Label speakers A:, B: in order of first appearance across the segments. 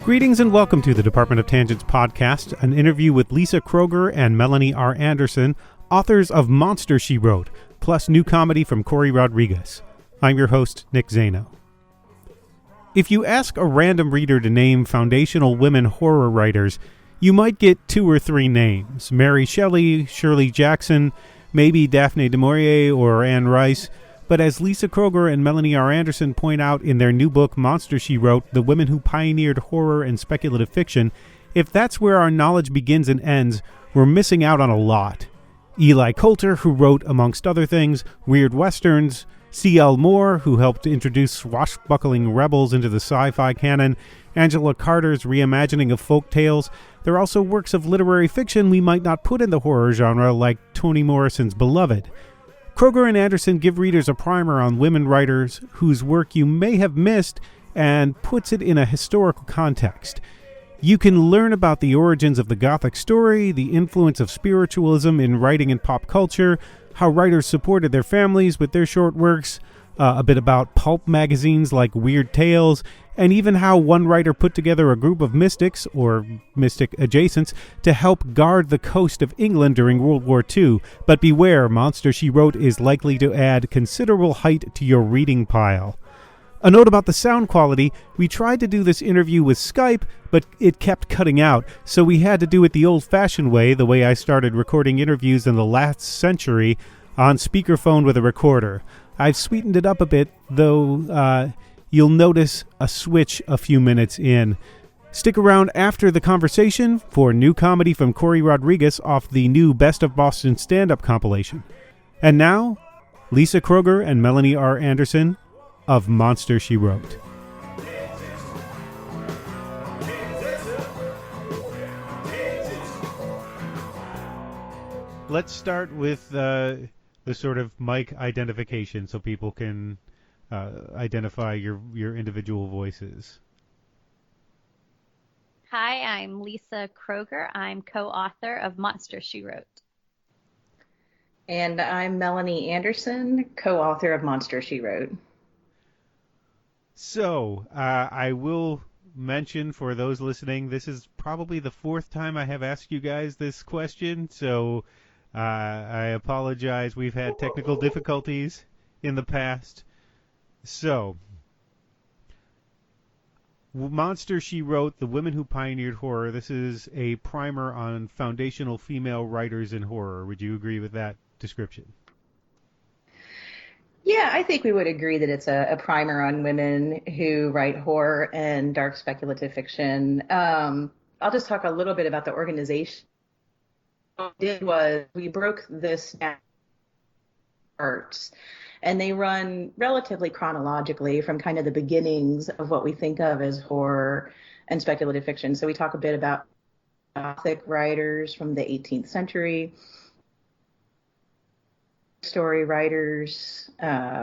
A: Greetings and welcome to the Department of Tangents podcast, an interview with Lisa Kroger and Melanie R. Anderson, authors of Monster, She Wrote, plus new comedy from Corey Rodriguez. I'm your host, Nick Zano. If you ask a random reader to name foundational women horror writers, you might get 2 or 3 names. Mary Shelley, Shirley Jackson, maybe Daphne du Maurier or Anne Rice. But as Lisa Kroger and Melanie R. Anderson point out in their new book, Monster, She Wrote, The Women Who Pioneered Horror and Speculative Fiction, if that's where our knowledge begins and ends, we're missing out on a lot. Eli Coulter, who wrote, amongst other things, weird westerns, C.L. Moore, who helped introduce swashbuckling rebels into the sci-fi canon, Angela Carter's reimagining of folk tales. There are also works of literary fiction we might not put in the horror genre, like Toni Morrison's Beloved. Kroger and Anderson give readers a primer on women writers whose work you may have missed and puts it in a historical context. You can learn about the origins of the Gothic story, the influence of spiritualism in writing and pop culture, how writers supported their families with their short works, a bit about pulp magazines like Weird Tales, and even how one writer put together a group of mystics, or mystic adjacents, to help guard the coast of England during World War II. But beware, Monster, She Wrote is likely to add considerable height to your reading pile. A note about the sound quality: we tried to do this interview with Skype, but it kept cutting out, so we had to do it the old-fashioned way, the way I started recording interviews in the last century, on speakerphone with a recorder. I've sweetened it up a bit, though you'll notice a switch a few minutes in. Stick around after the conversation for new comedy from Corey Rodriguez off the new Best of Boston stand-up compilation. And now, Lisa Kroger and Melanie R. Anderson of Monster, She Wrote. Let's start with the sort of mic identification so people can identify your individual voices.
B: Hi, I'm Lisa Kroger. I'm co-author of Monster, She Wrote.
C: And I'm Melanie Anderson, co-author of Monster, She Wrote.
A: So, I will mention for those listening, this is probably the 4th time I have asked you guys this question, so I apologize. We've had technical difficulties in the past. So, Monster, She Wrote, The Women Who Pioneered Horror. This is a primer on foundational female writers in horror. Would you agree with that description?
C: Yeah, I think we would agree that it's a primer on women who write horror and dark speculative fiction. I'll just talk a little bit about the organization. What we did was we broke this down parts, and they run relatively chronologically from kind of the beginnings of what we think of as horror and speculative fiction. So we talk a bit about Gothic writers from the 18th century, story writers.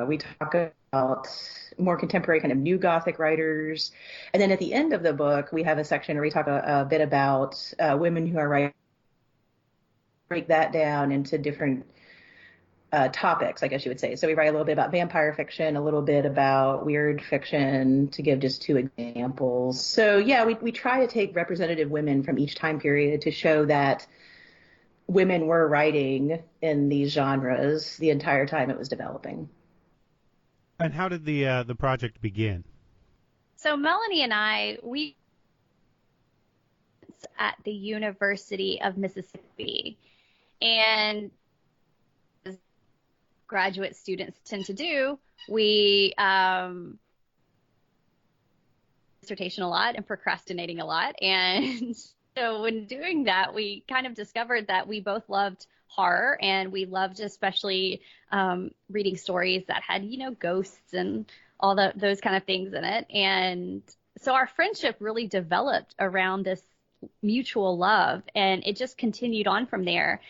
C: We talk about more contemporary kind of new Gothic writers. And then at the end of the book, we have a section where we talk a bit about women who are writing, break that down into different topics, I guess you would say. So we write a little bit about vampire fiction, a little bit about weird fiction, to give just 2 examples. So yeah, we try to take representative women from each time period to show that women were writing in these genres the entire time it was developing.
A: And how did the project begin?
B: So Melanie and I, we at the University of Mississippi, and as graduate students tend to do, we dissertation a lot and procrastinating a lot, and so when doing that, we kind of discovered that we both loved horror, and we loved especially reading stories that had, ghosts and all those kind of things in it. And so our friendship really developed around this mutual love, and it just continued on from there.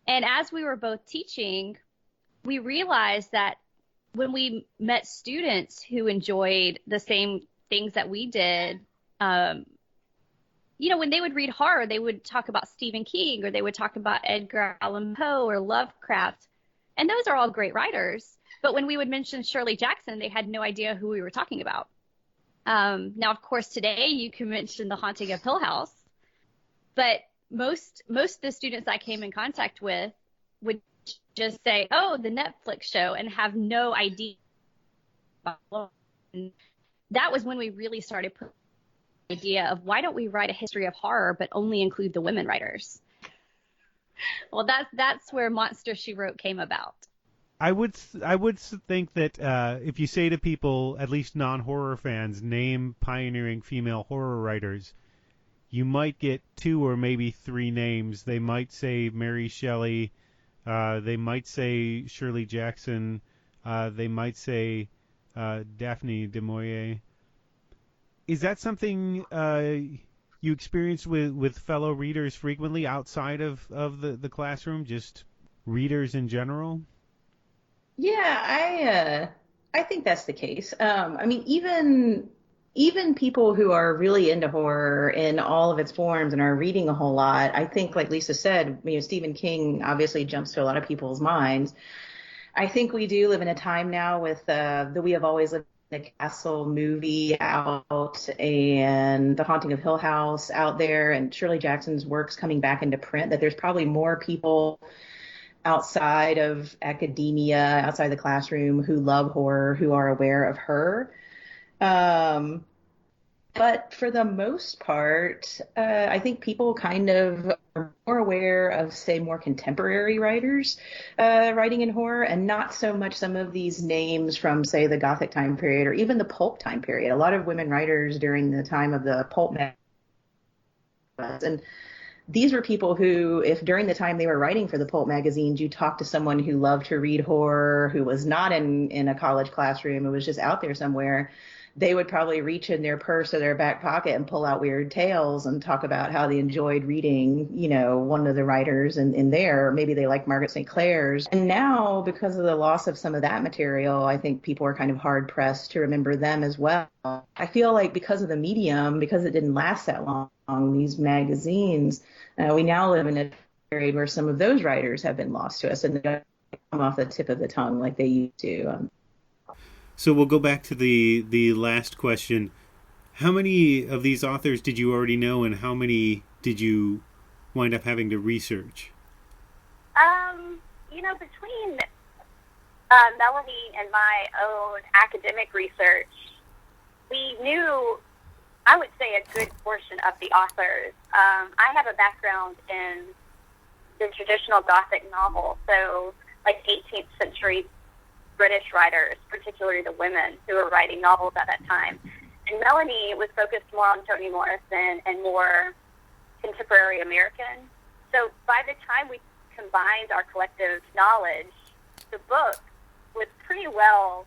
B: And as we were both teaching, we realized that when we met students who enjoyed the same things that we did, when they would read horror, they would talk about Stephen King, or they would talk about Edgar Allan Poe or Lovecraft. And those are all great writers. But when we would mention Shirley Jackson, they had no idea who we were talking about. Now, of course, today you can mention The Haunting of Hill House, but most of the students I came in contact with would just say, "Oh, the Netflix show," and have no idea. And that was when we really started putting the idea of, why don't we write a history of horror but only include the women writers? Well, that's where Monster, She Wrote came about.
A: I would think that if you say to people, at least non-horror fans, name pioneering female horror writers, you might get 2 or maybe 3 names. They might say Mary Shelley, they might say Shirley Jackson, they might say Daphne du Maurier. Is that something you experience with fellow readers frequently outside of the classroom, just readers in general?
C: Yeah, I think that's the case. I mean, even people who are really into horror in all of its forms and are reading a whole lot, I think, like Lisa said, Stephen King obviously jumps to a lot of people's minds. I think we do live in a time now with the We Have Always Lived in a Castle movie out, and The Haunting of Hill House out there, and Shirley Jackson's works coming back into print, that there's probably more people outside of academia, outside the classroom, who love horror, who are aware of her. But for the most part, I think people kind of are more aware of, say, more contemporary writers writing in horror, and not so much some of these names from, say, the Gothic time period or even the pulp time period. A lot of women writers during the time of the pulp and these were people who, if during the time they were writing for the pulp magazines, you talked to someone who loved to read horror, who was not in a college classroom, who was just out there somewhere, they would probably reach in their purse or their back pocket and pull out weird tales and talk about how they enjoyed reading, one of the writers in there. Maybe they liked Margaret St. Clair's. And now, because of the loss of some of that material, I think people are kind of hard pressed to remember them as well. I feel like because of the medium, because it didn't last that long, these magazines, we now live in a period where some of those writers have been lost to us and they don't come off the tip of the tongue like they used to.
A: So we'll go back to the last question. How many of these authors did you already know, and how many did you wind up having to research?
D: Between Melanie and my own academic research, we knew, I would say, a good portion of the authors. I have a background in the traditional Gothic novel, so like 18th century British writers, particularly the women who were writing novels at that time. And Melanie was focused more on Toni Morrison and more contemporary American. So by the time we combined our collective knowledge, the book was pretty well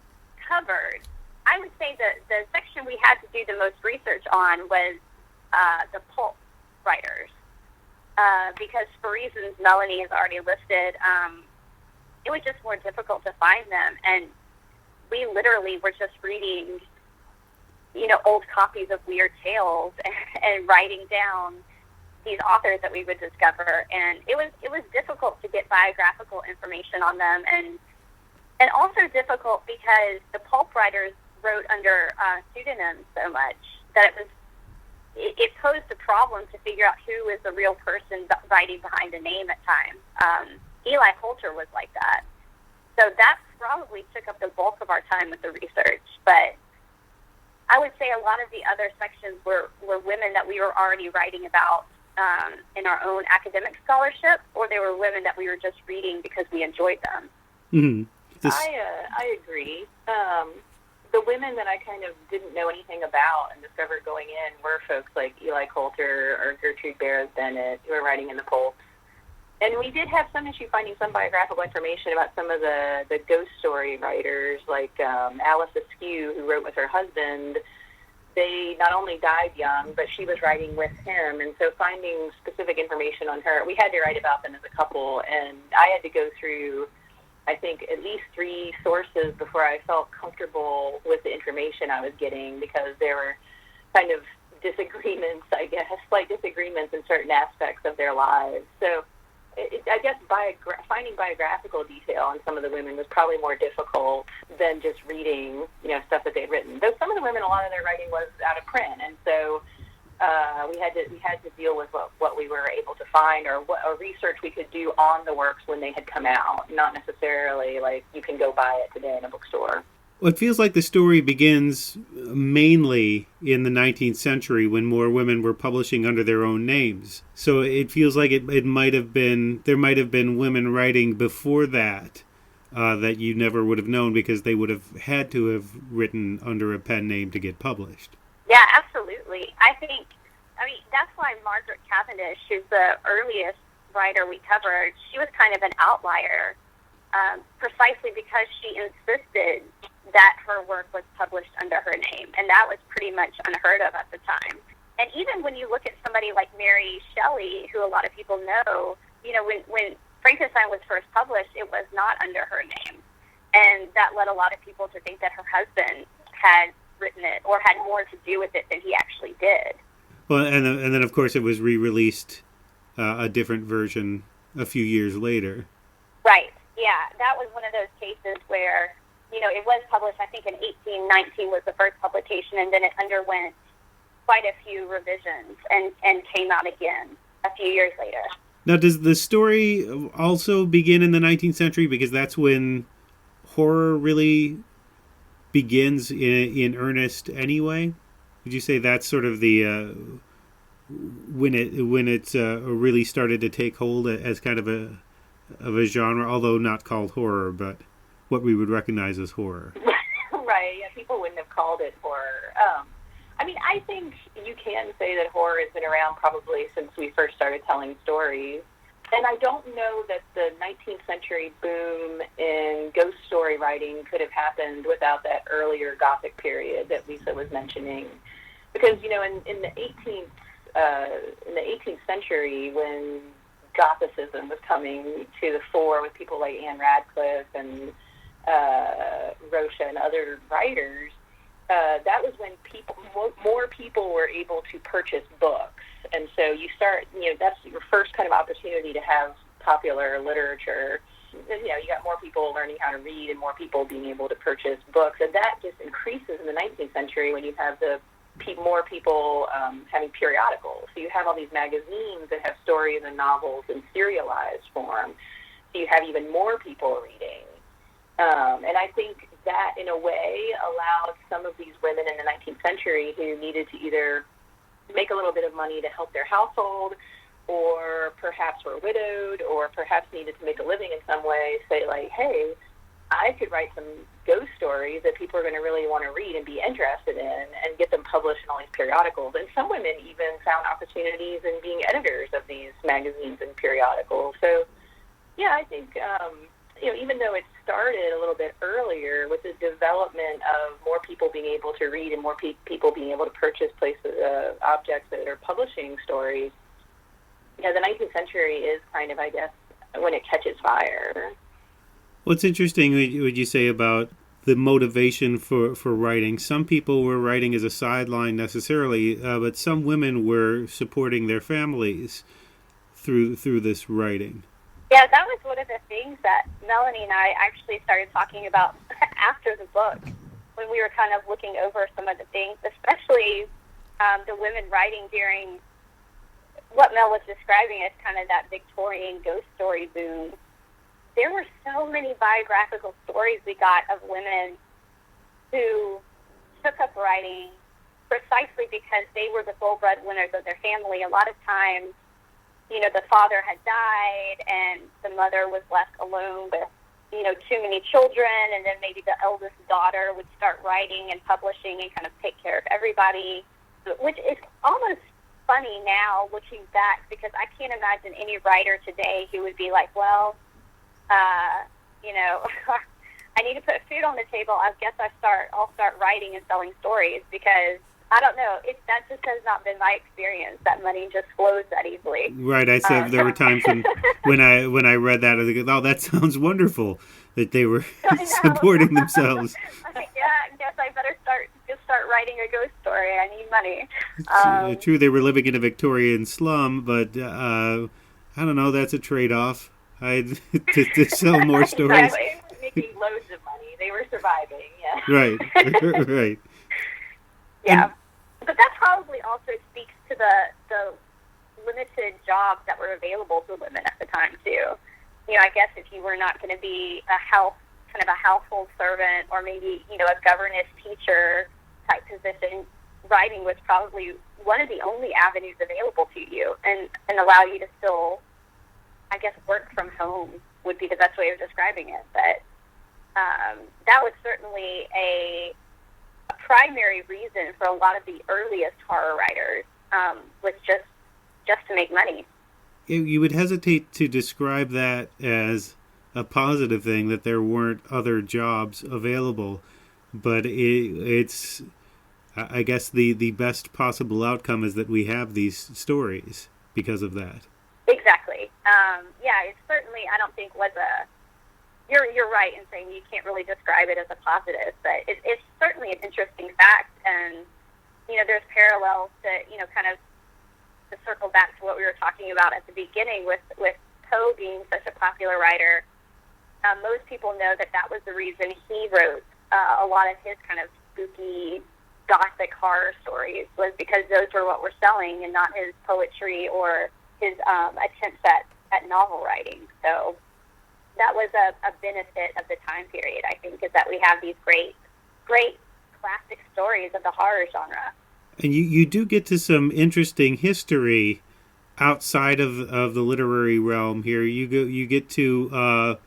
D: covered. I would say that the section we had to do the most research on was the pulp writers, because for reasons Melanie has already listed, it was just more difficult to find them. And we literally were just reading, old copies of Weird Tales and writing down these authors that we would discover. And it was difficult to get biographical information on them, and also difficult because the pulp writers wrote under pseudonyms so much that it posed a problem to figure out who is the real person writing behind a name at times. Eli Holter was like that. So that probably took up the bulk of our time with the research. But I would say a lot of the other sections were women that we were already writing about in our own academic scholarship, or they were women that we were just reading because we enjoyed them.
A: Mm-hmm.
E: I agree. The women that I kind of didn't know anything about and discovered going in were folks like Eli Coulter or Gertrude Barrows Bennett, who were writing in the pulps. And we did have some issue finding some biographical information about some of the ghost story writers, like Alice Askew, who wrote with her husband. They not only died young, but she was writing with him. And so finding specific information on her, we had to write about them as a couple. And I had to go through, I think, at least 3 sources before I felt comfortable with the information I was getting, because there were kind of disagreements, I guess, slight disagreements in certain aspects of their lives. So I guess finding biographical detail on some of the women was probably more difficult than just reading, stuff that they'd written. Though some of the women, a lot of their writing was out of print, and so we had to deal with what we were able to find, or what research we could do on the works when they had come out. Not necessarily like you can go buy it today in a bookstore.
A: Well, it feels like the story begins mainly in the 19th century when more women were publishing under their own names. So it feels like there might have been women writing before that that you never would have known because they would have had to have written under a pen name to get published.
D: Yeah, absolutely. That's why Margaret Cavendish, who's the earliest writer we covered, she was kind of an outlier, precisely because she insisted that her work was published under her name, and that was pretty much unheard of at the time. And even when you look at somebody like Mary Shelley, who a lot of people know, when Frankenstein was first published, it was not under her name, and that led a lot of people to think that her husband had written it or had more to do with it than he actually did.
A: Well, and then of course it was re-released, a different version a few years later.
D: Right. Yeah, that was one of those cases where, it was published, I think in 1819 was the first publication, and then it underwent quite a few revisions and came out again a few years later.
A: Now, does the story also begin in the 19th century? Because that's when horror really begins in earnest anyway? Would you say that's sort of the when it really started to take hold as kind of a genre, although not called horror, but what we would recognize as horror?
E: Right. Yeah, people wouldn't have called it horror. I think you can say that horror has been around probably since we first started telling stories. And I don't know that the 19th century boom in ghost story writing could have happened without that earlier Gothic period that Lisa was mentioning. Because, in the 18th century, when Gothicism was coming to the fore with people like Anne Radcliffe and Rocha and other writers, that was when more people were able to purchase books. And so you start, that's your first kind of opportunity to have popular literature. And, you got more people learning how to read and more people being able to purchase books. And that just increases in the 19th century when you have more people having periodicals. So you have all these magazines that have stories and novels in serialized form. So you have even more people reading. And I think that, in a way, allowed some of these women in the 19th century who needed to either make a little bit of money to help their household, or perhaps were widowed, or perhaps needed to make a living in some way, say, like, hey, I could write some ghost stories that people are going to really want to read and be interested in and get them published in all these periodicals. And some women even found opportunities in being editors of these magazines and periodicals. So, yeah, I think, even though it started a little bit earlier with the development of more people being able to read and more people being able to purchase objects that are publishing stories, the 19th century is kind of, I guess, when it catches fire.
A: What's interesting, would you say, about the motivation for writing? Some people were writing as a sideline necessarily, but some women were supporting their families through this writing.
D: Yeah, that was one of the things that Melanie and I actually started talking about after the book, when we were kind of looking over some of the things, especially the women writing during what Mel was describing as kind of that Victorian ghost story boom. There were so many biographical stories we got of women who took up writing precisely because they were the sole breadwinners of their family. A lot of times, the father had died and the mother was left alone with, too many children, and then maybe the eldest daughter would start writing and publishing and kind of take care of everybody, which is almost funny now looking back, because I can't imagine any writer today who would be like, well, I need to put food on the table. I guess I'll start writing and selling stories, because I don't know. That just has not been my experience. That money just flows that easily.
A: Right. I said there were times when I read that, I was like, oh, that sounds wonderful that they were supporting themselves.
D: Yeah, I guess I better start writing a ghost story. I need money.
A: True, they were living in a Victorian slum, but I don't know, that's a trade-off. To sell more stories.
E: Exactly. Making loads of money. They were surviving, yeah.
A: Right, right.
D: Yeah. But that probably also speaks to the limited jobs that were available to women at the time, too. You know, I guess if you were not going to be a household servant or maybe, you know, a governess teacher type position, writing was probably one of the only avenues available to you and allow you to still, I guess, work from home would be the best way of describing it. But that was certainly a primary reason for a lot of the earliest horror writers, was just to make money.
A: You would hesitate to describe that as a positive thing, that there weren't other jobs available, but it's, I guess, the best possible outcome is that we have these stories because of that.
D: Exactly. Yeah, it certainly, I don't think was a, you're right in saying you can't really describe it as a positive, but it's certainly an interesting fact, and, you know, there's parallels to, you know, kind of to circle back to what we were talking about at the beginning with Poe being such a popular writer. Most people know that was the reason he wrote a lot of his kind of spooky gothic horror stories, was because those were what were selling and not his poetry or his attempts at novel writing. So that was a benefit of the time period, I think, is that we have these great classic stories of the horror genre.
A: And you do get to some interesting history outside of the literary realm here. You get to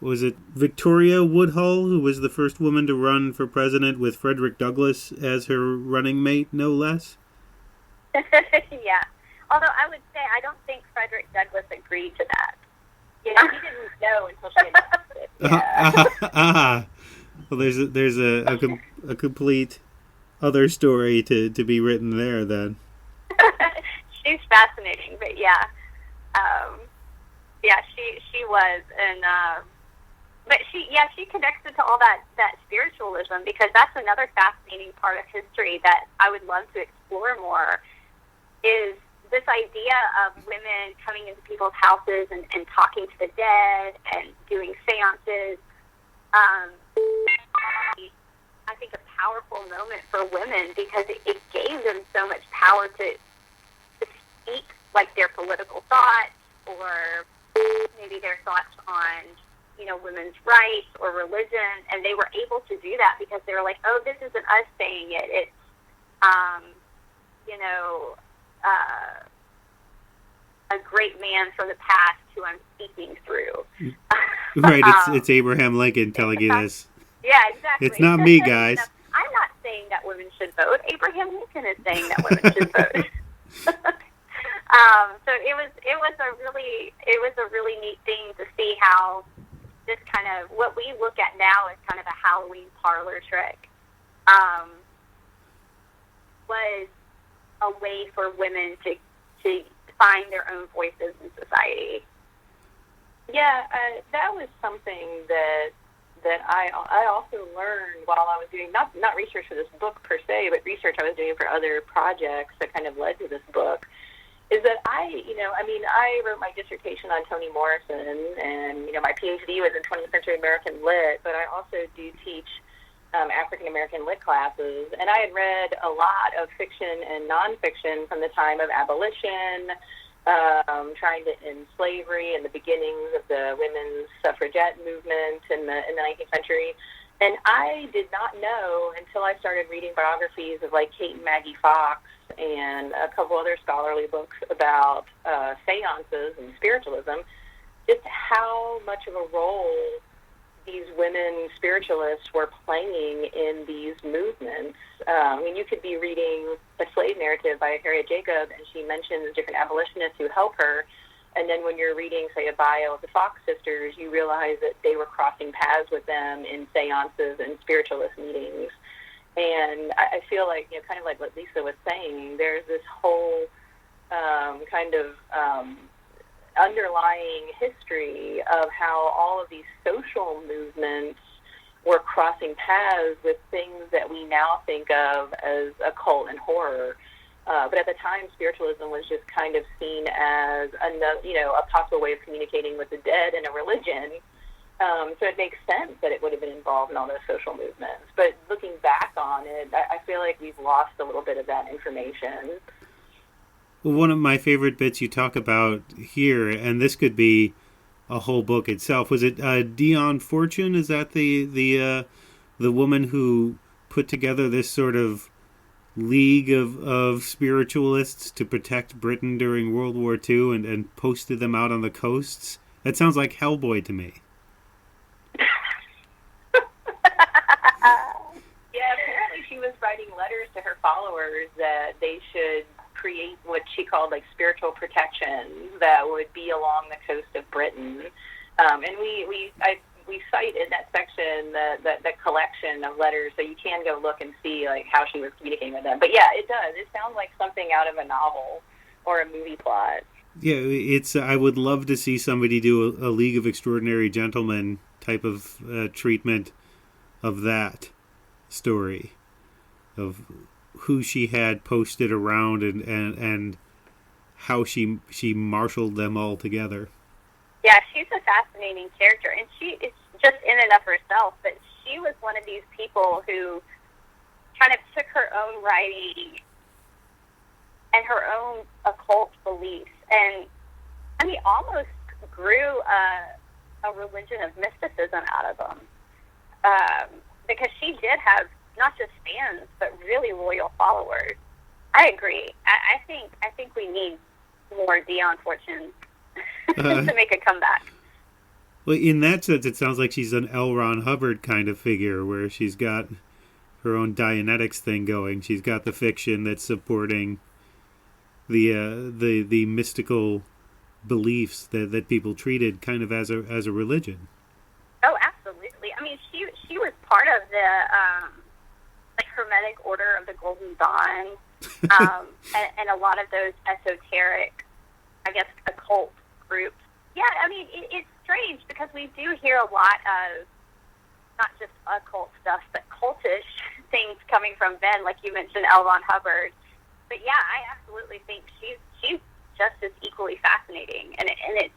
A: was it Victoria Woodhull, who was the first woman to run for president with Frederick Douglass as her running mate, no less?
D: Yeah. Although I would say I don't think Frederick Douglass agreed to that.
E: Yeah, he didn't know until she announced it. Yeah.
A: Well, there's a complete other story to be written there then.
D: She's fascinating, but yeah, she was, and but she connects it to all that spiritualism, because that's another fascinating part of history that I would love to explore more, is this idea of women coming into people's houses and talking to the dead and doing seances. I think a powerful moment for women, because it gave them so much power to speak like their political thoughts, or maybe their thoughts on, you know, women's rights or religion, and they were able to do that because they were like, oh, this isn't us saying it. It's, you know, a great man from the past who I'm speaking through.
A: Right, it's Abraham Lincoln telling you this.
D: Yeah, exactly.
A: It's not me, guys.
D: I'm not saying that women should vote. Abraham Lincoln is saying that women should vote. So it was a really neat thing to see how this kind of, what we look at now as kind of a Halloween parlor trick, was a way for women to find their own voices in society.
E: Yeah, that was something that I also learned while I was doing not research for this book per se, but research I was doing for other projects that kind of led to this book, is that I wrote my dissertation on Toni Morrison, and, you know, my PhD was in 20th century American lit, but I also do teach African American lit classes, and I had read a lot of fiction and nonfiction from the time of abolition, trying to end slavery and the beginnings of the women's suffragette movement in the 19th century. And I did not know until I started reading biographies of, like, Kate and Maggie Fox and a couple other scholarly books about seances and spiritualism, just how much of a role these women spiritualists were playing in these movements. I mean, you could be reading A Slave Narrative by Harriet Jacob, and she mentions different abolitionists who help her. And then when you're reading, say, a bio of the Fox sisters, you realize that they were crossing paths with them in seances and spiritualist meetings. And I feel like, you know, kind of like what Lisa was saying, there's this whole kind of underlying history of how all of these social movements were crossing paths with things that we now think of as occult and horror. But at the time, spiritualism was just kind of seen as a possible way of communicating with the dead in a religion. So it makes sense that it would have been involved in all those social movements. But looking back on it, I feel like we've lost a little bit of that information.
A: Well, one of my favorite bits you talk about here, and this could be a whole book itself, was it Dion Fortune? Is that the woman who put together this sort of league of spiritualists to protect Britain during World War II and posted them out on the coasts? That sounds like Hellboy to me.
E: Yeah, apparently she was writing letters to her followers that they should create what she called like spiritual protections that would be along the coast of Britain. And we cite in that section the collection of letters, so you can go look and see like how she was communicating with them. But yeah, it does. It sounds like something out of a novel or a movie plot.
A: Yeah, it's. I would love to see somebody do a League of Extraordinary Gentlemen type of treatment of that story, of who she had posted around and how she marshaled them all together.
D: Yeah, she's a fascinating character, and she is just in and of herself, but she was one of these people who kind of took her own writing and her own occult beliefs and, I mean, almost grew a religion of mysticism out of them. Because she did have not just fans, but really loyal followers. I agree. I think we need more Dion Fortune to make a comeback.
A: Well, in that sense, it sounds like she's an L. Ron Hubbard kind of figure, where she's got her own Dianetics thing going. She's got the fiction that's supporting the mystical beliefs that people treated kind of as a religion.
D: Oh, absolutely. I mean, she was part of the Hermetic Order of the Golden Dawn, and a lot of those esoteric, I guess, occult groups. Yeah, I mean, it's strange because we do hear a lot of not just occult stuff, but cultish things coming from Ben, like you mentioned, L. Ron Hubbard. But yeah, I absolutely think she's just as equally fascinating, and it's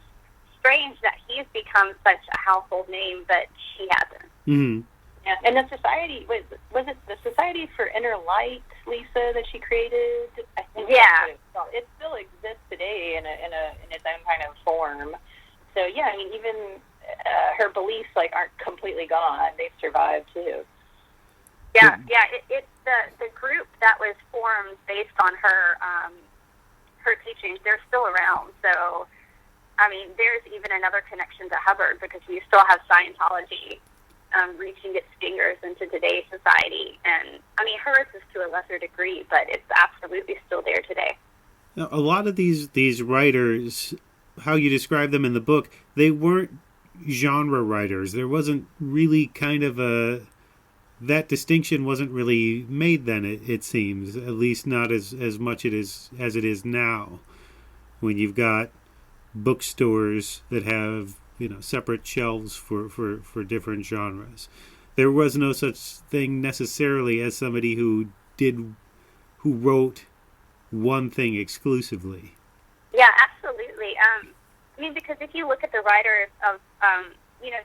D: strange that he's become such a household name, but she hasn't.
A: Mm-hmm.
E: Yeah, and the society was it the Society for Inner Light, Lisa, that she created? I think.
D: Yeah,
E: it still exists today in its own kind of form. So yeah, I mean, even her beliefs aren't completely gone; they've survived too.
D: Yeah. It's the group that was formed based on her teachings. They're still around. So, I mean, there's even another connection to Hubbard because we still have Scientology reaching its fingers into today's society. And, I mean, hers is to a lesser degree, but it's absolutely still there today.
A: Now, a lot of these writers, how you describe them in the book, they weren't genre writers. There wasn't really kind of that distinction wasn't really made then, it seems, at least not as much as it is now, when you've got bookstores that have separate shelves for different genres. There was no such thing necessarily as somebody who wrote one thing exclusively.
D: Yeah, absolutely. I mean, because if you look at the writers of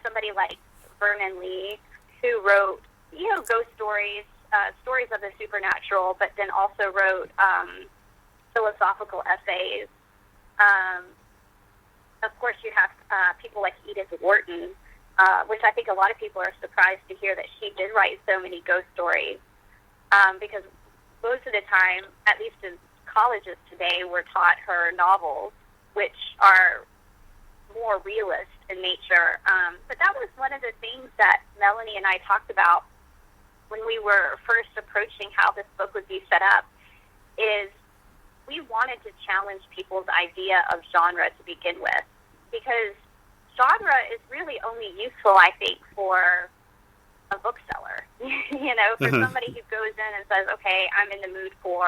D: somebody like Vernon Lee, who wrote ghost stories, stories of the supernatural, but then also wrote philosophical essays. Of course, you have people like Edith Wharton, which I think a lot of people are surprised to hear that she did write so many ghost stories, because most of the time, at least in colleges today, we're taught her novels, which are more realist in nature. But that was one of the things that Melanie and I talked about when we were first approaching how this book would be set up, is we wanted to challenge people's idea of genre to begin with, because genre is really only useful, I think, for a bookseller. For somebody who goes in and says, okay, I'm in the mood for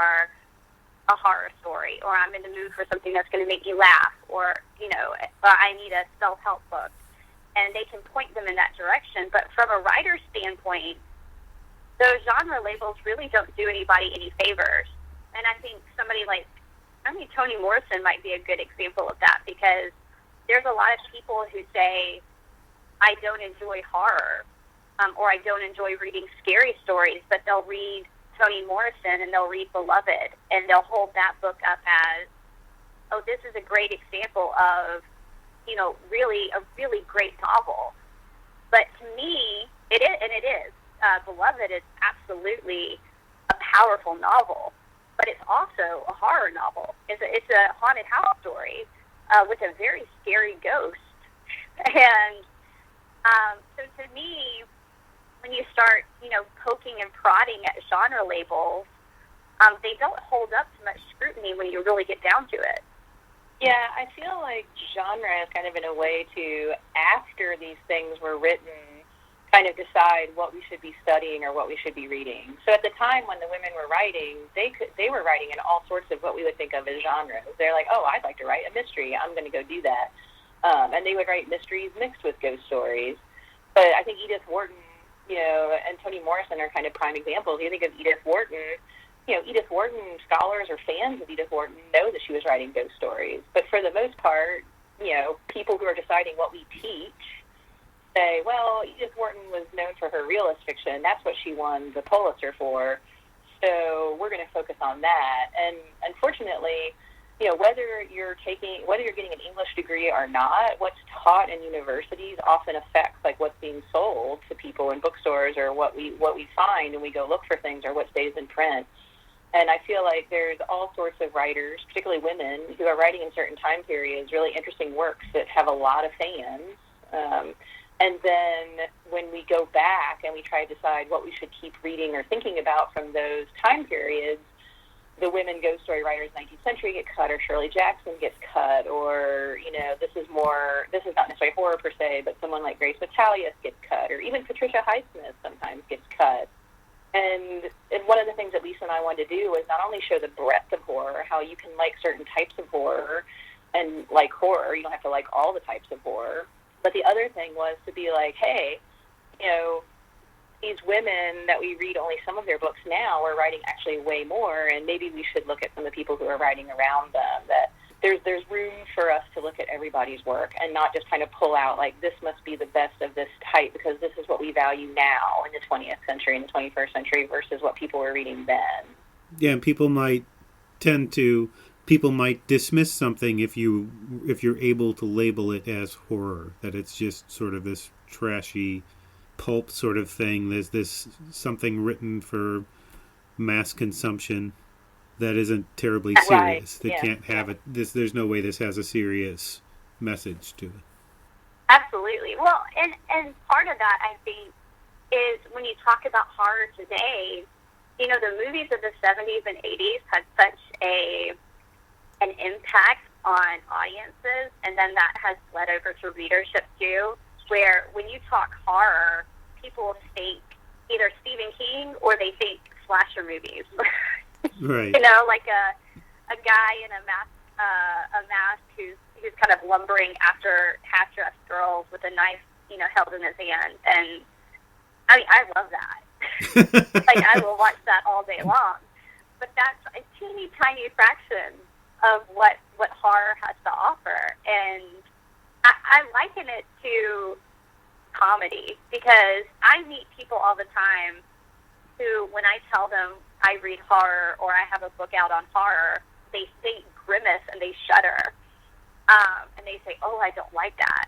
D: a horror story, or I'm in the mood for something that's going to make me laugh, or, I need a self-help book. And they can point them in that direction. But from a writer's standpoint, those genre labels really don't do anybody any favors. And I think Toni Morrison might be a good example of that, because there's a lot of people who say, I don't enjoy horror, or I don't enjoy reading scary stories, but they'll read Toni Morrison and they'll read Beloved, and they'll hold that book up as, oh, this is a great example of, really a really great novel. But to me, it is, and it is. Beloved is absolutely a powerful novel, but it's also a horror novel. It's a haunted house story with a very scary ghost. And so to me, when you start, poking and prodding at genre labels, they don't hold up to much scrutiny when you really get down to it.
E: Yeah, I feel like genre is kind of in a way to, after these things were written, kind of decide what we should be studying or what we should be reading. So at the time when the women were writing, they were writing in all sorts of what we would think of as genres. They're like, oh, I'd like to write a mystery. I'm going to go do that. And they would write mysteries mixed with ghost stories. But I think Edith Wharton, and Toni Morrison are kind of prime examples. You think of Edith Wharton, Edith Wharton scholars or fans of Edith Wharton know that she was writing ghost stories. But for the most part, people who are deciding what we teach say, well, Edith Wharton was known for her realist fiction. That's what she won the Pulitzer for. So we're going to focus on that. And unfortunately, whether you're getting an English degree or not, what's taught in universities often affects what's being sold to people in bookstores, or what we find when we go look for things, or what stays in print. And I feel like there's all sorts of writers, particularly women, who are writing in certain time periods really interesting works that have a lot of fans. And then when we go back and we try to decide what we should keep reading or thinking about from those time periods, the women ghost story writers in the 19th century get cut, or Shirley Jackson gets cut, or, this is not necessarily horror per se, but someone like Grace Metalius gets cut, or even Patricia Highsmith sometimes gets cut. And one of the things that Lisa and I wanted to do was not only show the breadth of horror, how you can like certain types of horror and like horror, you don't have to like all the types of horror, but the other thing was to be like, hey, these women that we read only some of their books now are writing actually way more, and maybe we should look at some of the people who are writing around them, that there's room for us to look at everybody's work and not just kind of pull out, this must be the best of this type because this is what we value now in the 20th century and the 21st century versus what people were reading then.
A: Yeah, and people might dismiss something if you're able to label it as horror, that it's just sort of this trashy pulp sort of thing. There's this something written for mass consumption that isn't terribly serious. Right. They can't have it. There's no way this has a serious message to it.
D: Absolutely. Well, and part of that, I think, is when you talk about horror today, the movies of the 70s and 80s had such an impact on audiences, and then that has led over to readership too, where when you talk horror, people think either Stephen King or they think slasher movies.
A: Right.
D: Like a guy in a mask who's kind of lumbering after half-dressed girls with a knife, held in his hand. And I mean, I love that. I will watch that all day long. But that's a teeny tiny fraction of what horror has to offer. And I liken it to comedy, because I meet people all the time who, when I tell them I read horror or I have a book out on horror, they grimace and they shudder. And they say, oh, I don't like that.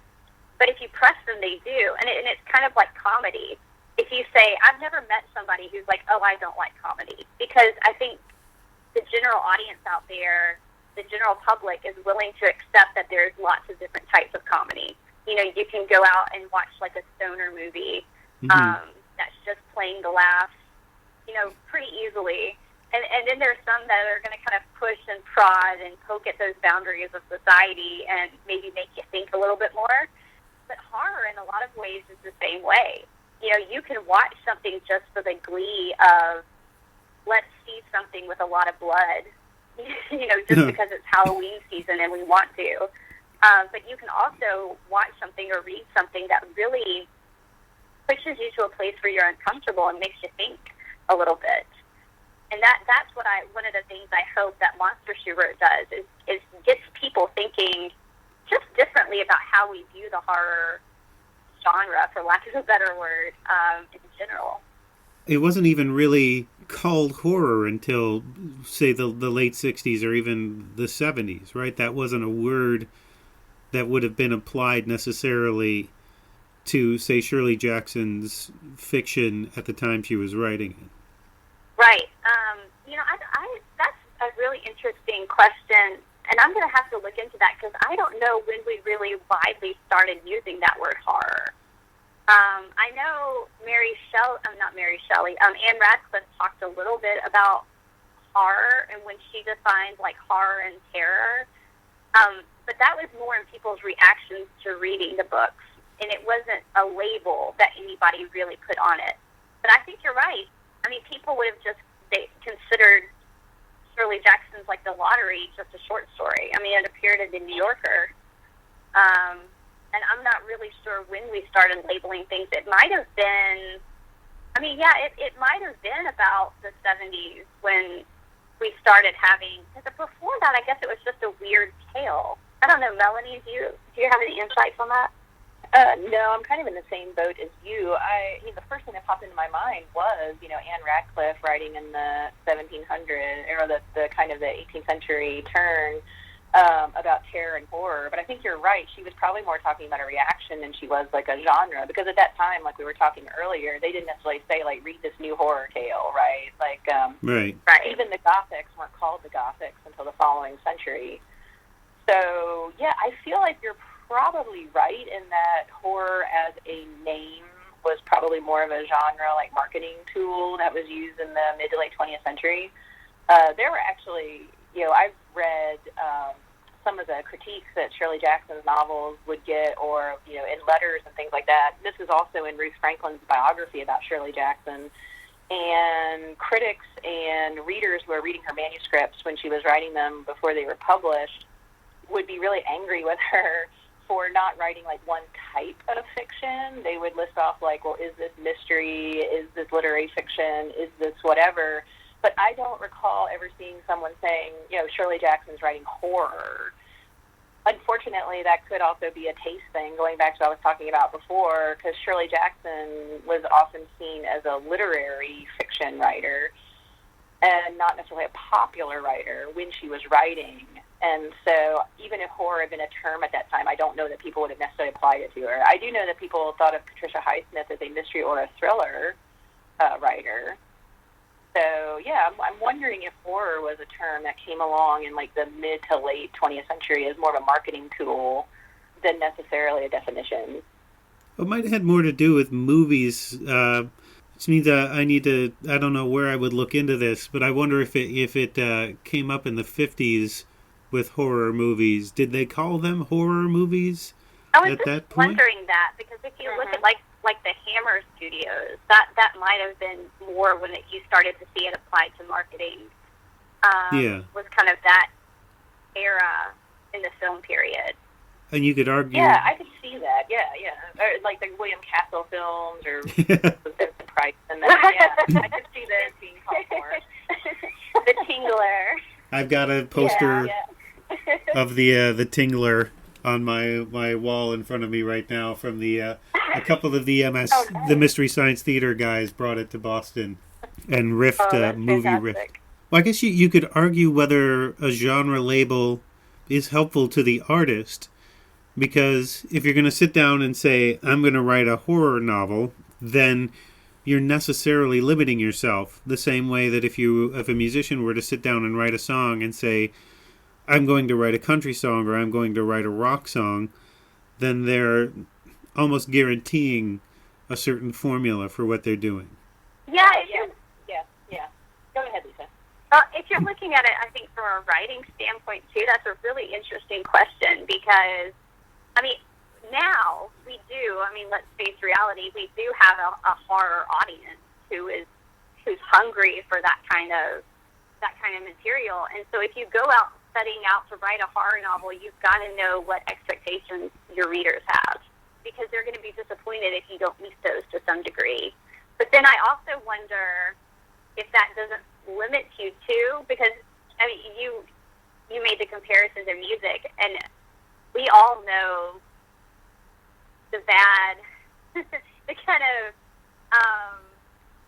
D: But if you press them, they do. And it's kind of like comedy. If you say, I've never met somebody who's like, oh, I don't like comedy. Because I think the general audience out there, the general public, is willing to accept that there's lots of different types of comedy. You can go out and watch a stoner movie that's just playing to laugh, pretty easily. And then there's some that are going to kind of push and prod and poke at those boundaries of society and maybe make you think a little bit more. But horror, in a lot of ways, is the same way. You can watch something just for the glee of, let's see something with a lot of blood, just because it's Halloween season and we want to. But you can also watch something or read something that really pushes you to a place where you're uncomfortable and makes you think a little bit. And that's one of the things I hope that Monster She Wrote does is gets people thinking just differently about how we view the horror genre, for lack of a better word, in general.
A: It wasn't even really called horror until, say, the late 60s or even the 70s, right? That wasn't a word that would have been applied necessarily to, say, Shirley Jackson's fiction at the time she was writing it.
D: Right. That's a really interesting question, and I'm going to have to look into that because I don't know when we really widely started using that word horror. I know Anne Radcliffe talked a little bit about horror and when she defined like horror and terror, but that was more in people's reactions to reading the books, and it wasn't a label that anybody really put on it. But I think you're right. I mean, people would have they considered Shirley Jackson's like The Lottery just a short story. I mean, it appeared in the New Yorker. And I'm not really sure when we started labeling things. It might have been, it might have been about the 70s when we started having, because before that, I guess it was just a weird tale. I don't know, Melanie, do you have any insights on that?
E: No, I'm kind of in the same boat as you. The first thing that popped into my mind was, Anne Radcliffe writing in the 1700s, or the kind of the 18th century turn, about terror and horror. But I think you're right. She was probably more talking about a reaction than she was like a genre, because at that time, like we were talking earlier, they didn't necessarily say like, read this new horror tale, right? Like,
A: right.
E: Even the Gothics weren't called the Gothics until the following century. So, yeah, I feel like you're probably right in that horror as a name was probably more of a genre, like marketing tool that was used in the mid to late 20th century. There were actually, I've read some of the critiques that Shirley Jackson's novels would get, or, in letters and things like that. This is also in Ruth Franklin's biography about Shirley Jackson. And critics and readers who were reading her manuscripts when she was writing them before they were published would be really angry with her for not writing like one type of fiction. They would list off like, well, is this mystery? Is this literary fiction? Is this whatever? But I don't recall ever seeing someone saying, Shirley Jackson's writing horror. Unfortunately, that could also be a taste thing, going back to what I was talking about before, because Shirley Jackson was often seen as a literary fiction writer and not necessarily a popular writer when she was writing. And so even if horror had been a term at that time, I don't know that people would have necessarily applied it to her. I do know that people thought of Patricia Highsmith as a mystery or a thriller writer. So, yeah, I'm wondering if horror was a term that came along in, like, the mid to late 20th century as more of a marketing tool than necessarily a definition.
A: It might have had more to do with movies, which means I don't know where I would look into this, but I wonder if it came up in the 50s with horror movies. Did they call them horror movies at that point?
D: I was wondering that, because if you look at, like the Hammer Studios, that might have been more when you started to see it applied to marketing. Was kind of that era in the film period.
A: And you could argue...
E: Yeah, I could see that. Yeah. Or like the William Castle films or Vincent Price. And then, I could see this being called for.
D: The Tingler.
A: I've got a poster of the Tingler on my wall in front of me right now from the a couple of the the Mystery Science Theater guys brought it to Boston and riffed movie riff. Well, I guess you could argue whether a genre label is helpful to the artist, because if you're going to sit down and say, I'm going to write a horror novel, then you're necessarily limiting yourself, the same way that if a musician were to sit down and write a song and say, I'm going to write a country song or I'm going to write a rock song, then they're almost guaranteeing a certain formula for what they're doing.
D: Yeah.
E: Go ahead, Lisa.
D: If you're looking at it, I think from a writing standpoint, too, that's a really interesting question, because, now we do, let's face reality, we do have a horror audience who's hungry for that kind of material. And so if you go out setting out to write a horror novel, you've got to know what expectations your readers have, because they're going to be disappointed if you don't meet those to some degree. But then I also wonder, if that doesn't limit you too, because I mean, you made the comparison to music, and we all know the bad, the kind of, I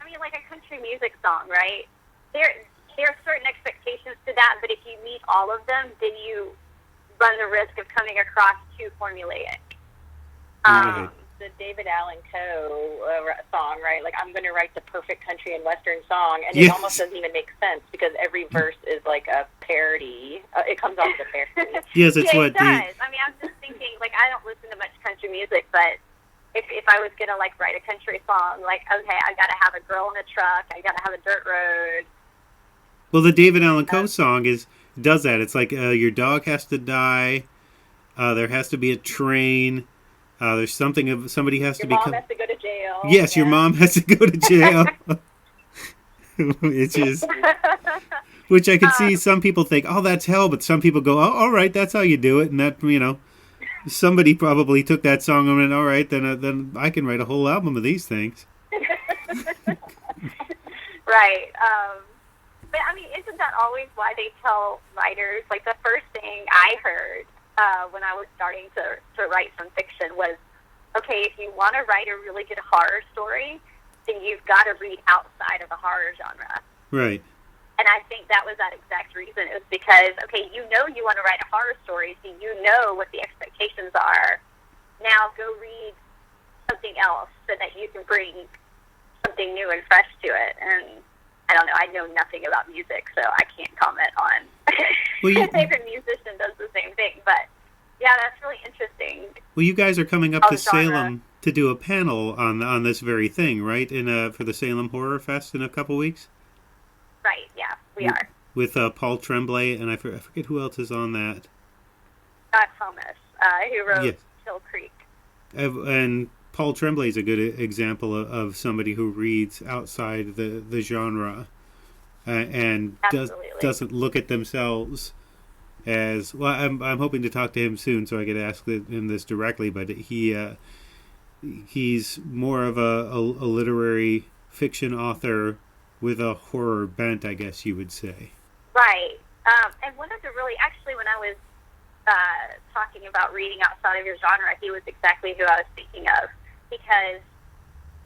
D: mean, like a country music song, right? There are certain expectations to that, but if you meet all of them, then you run the risk of coming across too formulaic.
E: The David Elenco song, right? Like, I'm going to write the perfect country and western song, and
A: Yes.
E: it almost doesn't even make sense because every verse is like a parody. It comes off the parody.
A: Yes, it's
D: yeah,
A: what
D: it does. I mean, I'm just thinking, like, I don't listen to much country music, but if I was going to, like, write a country song, like, okay, I got to have a girl in a truck, I got to have a dirt road.
A: Well, the David Allen Coe song does that. It's like your dog has to die. There has to be a train. There's somebody has to
E: Your mom
A: become.
E: has to go to jail.
A: Yes,
E: yeah.
A: your mom has to go to jail. Which is, which I can see some people think, oh, that's hell, but some people go, oh, all right, that's how you do it, and that, you know, somebody probably took that song and went, all right, then I can write a whole album of these things.
D: Right. But, I mean, isn't that always why they tell writers, like, the first thing I heard when I was starting to write some fiction was, okay, if you want to write a really good horror story, then you've got to read outside of the horror genre.
A: Right.
D: And I think that was that exact reason. It was because, okay, you know you want to write a horror story, so you know what the expectations are. Now go read something else so that you can bring something new and fresh to it. And I don't know, I know nothing about music, so I can't comment on if a musician does the same thing. But yeah, that's really interesting.
A: Well, you guys are coming up to Salem to do a panel on this very thing, right? For the Salem Horror Fest in a couple weeks.
D: Right. Yeah, we are
A: with Paul Tremblay, and I forget who else is on that.
D: Thomas, who wrote Hill Creek.
A: And Paul Tremblay is a good example of somebody who reads outside the genre and doesn't look at themselves as well. I'm hoping to talk to him soon so I could ask him this directly. But he's more of a literary fiction author with a horror bent, I guess you would say.
D: Right. And one of the when I was talking about reading outside of your genre, he was exactly who I was thinking of, because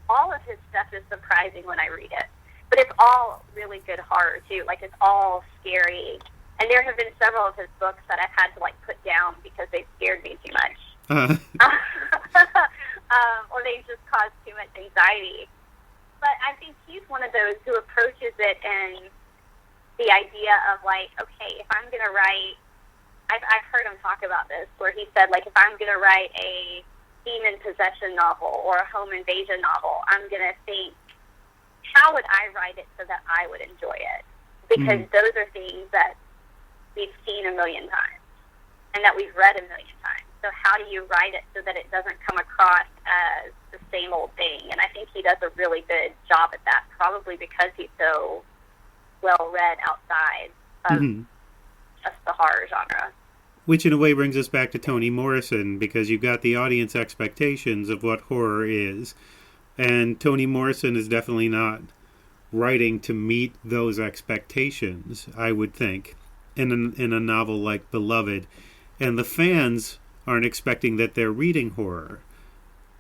D: all of his stuff is surprising when I read it. But it's all really good horror, too. Like, it's all scary. And there have been several of his books that I've had to, like, put down because they scared me too much. Or they just caused too much anxiety. But I think he's one of those who approaches it in the idea of, like, okay, if I'm going to write, I've heard him talk about this, where he said, like, if I'm going to write a demon possession novel or a home invasion novel, I'm going to think, how would I write it so that I would enjoy it? Because those are things that we've seen a million times and that we've read a million times. So how do you write it so that it doesn't come across as the same old thing? And I think he does a really good job at that, probably because he's so well read outside of just the horror genre.
A: Which in a way brings us back to Toni Morrison, because you've got the audience expectations of what horror is. And Toni Morrison is definitely not writing to meet those expectations, I would think, in a novel like Beloved. And the fans aren't expecting that they're reading horror,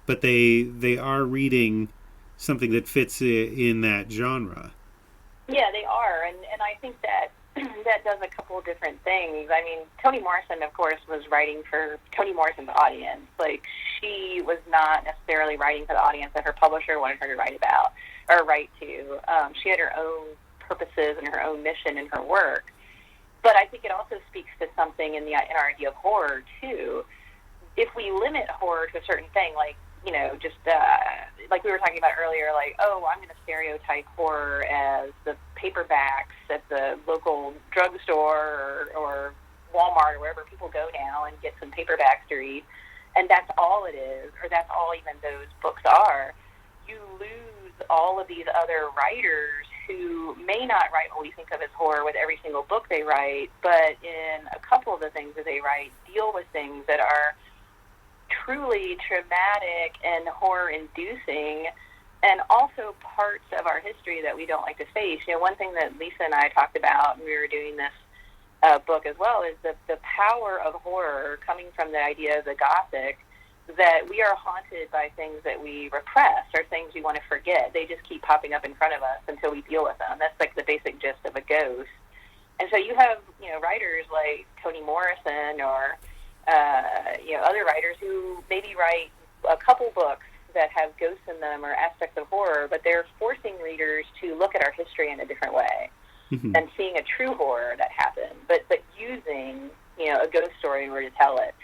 A: but they are reading something that fits in that genre.
E: Yeah, they are, and I think that that does a couple of different things. I mean, Toni Morrison, of course, was writing for Toni Morrison's audience. Like, she was not necessarily writing for the audience that her publisher wanted her to write about or write to. She had her own purposes and her own mission in her work. But I think it also speaks to something in our idea of horror, too. If we limit horror to a certain thing, like, you know, just like we were talking about earlier, like, oh, I'm going to stereotype horror as the paperbacks at the local drugstore or Walmart or wherever people go now and get some paperbacks to read, and that's all it is, or that's all even those books are. You lose all of these other writers who may not write what we think of as horror with every single book they write, but in a couple of the things that they write deal with things that are truly traumatic and horror-inducing and also parts of our history that we don't like to face. One thing that Lisa and I talked about when we were doing this book as well is the power of horror coming from the idea of the Gothic, that we are haunted by things that we repress or things we want to forget. They just keep popping up in front of us until we deal with them. That's like the basic gist of a ghost. And so you have, writers like Toni Morrison or, other writers who maybe write a couple books that have ghosts in them or aspects of horror, but they're forcing readers to look at our history in a different way and seeing a true horror that happened, but using, a ghost story in order to tell it.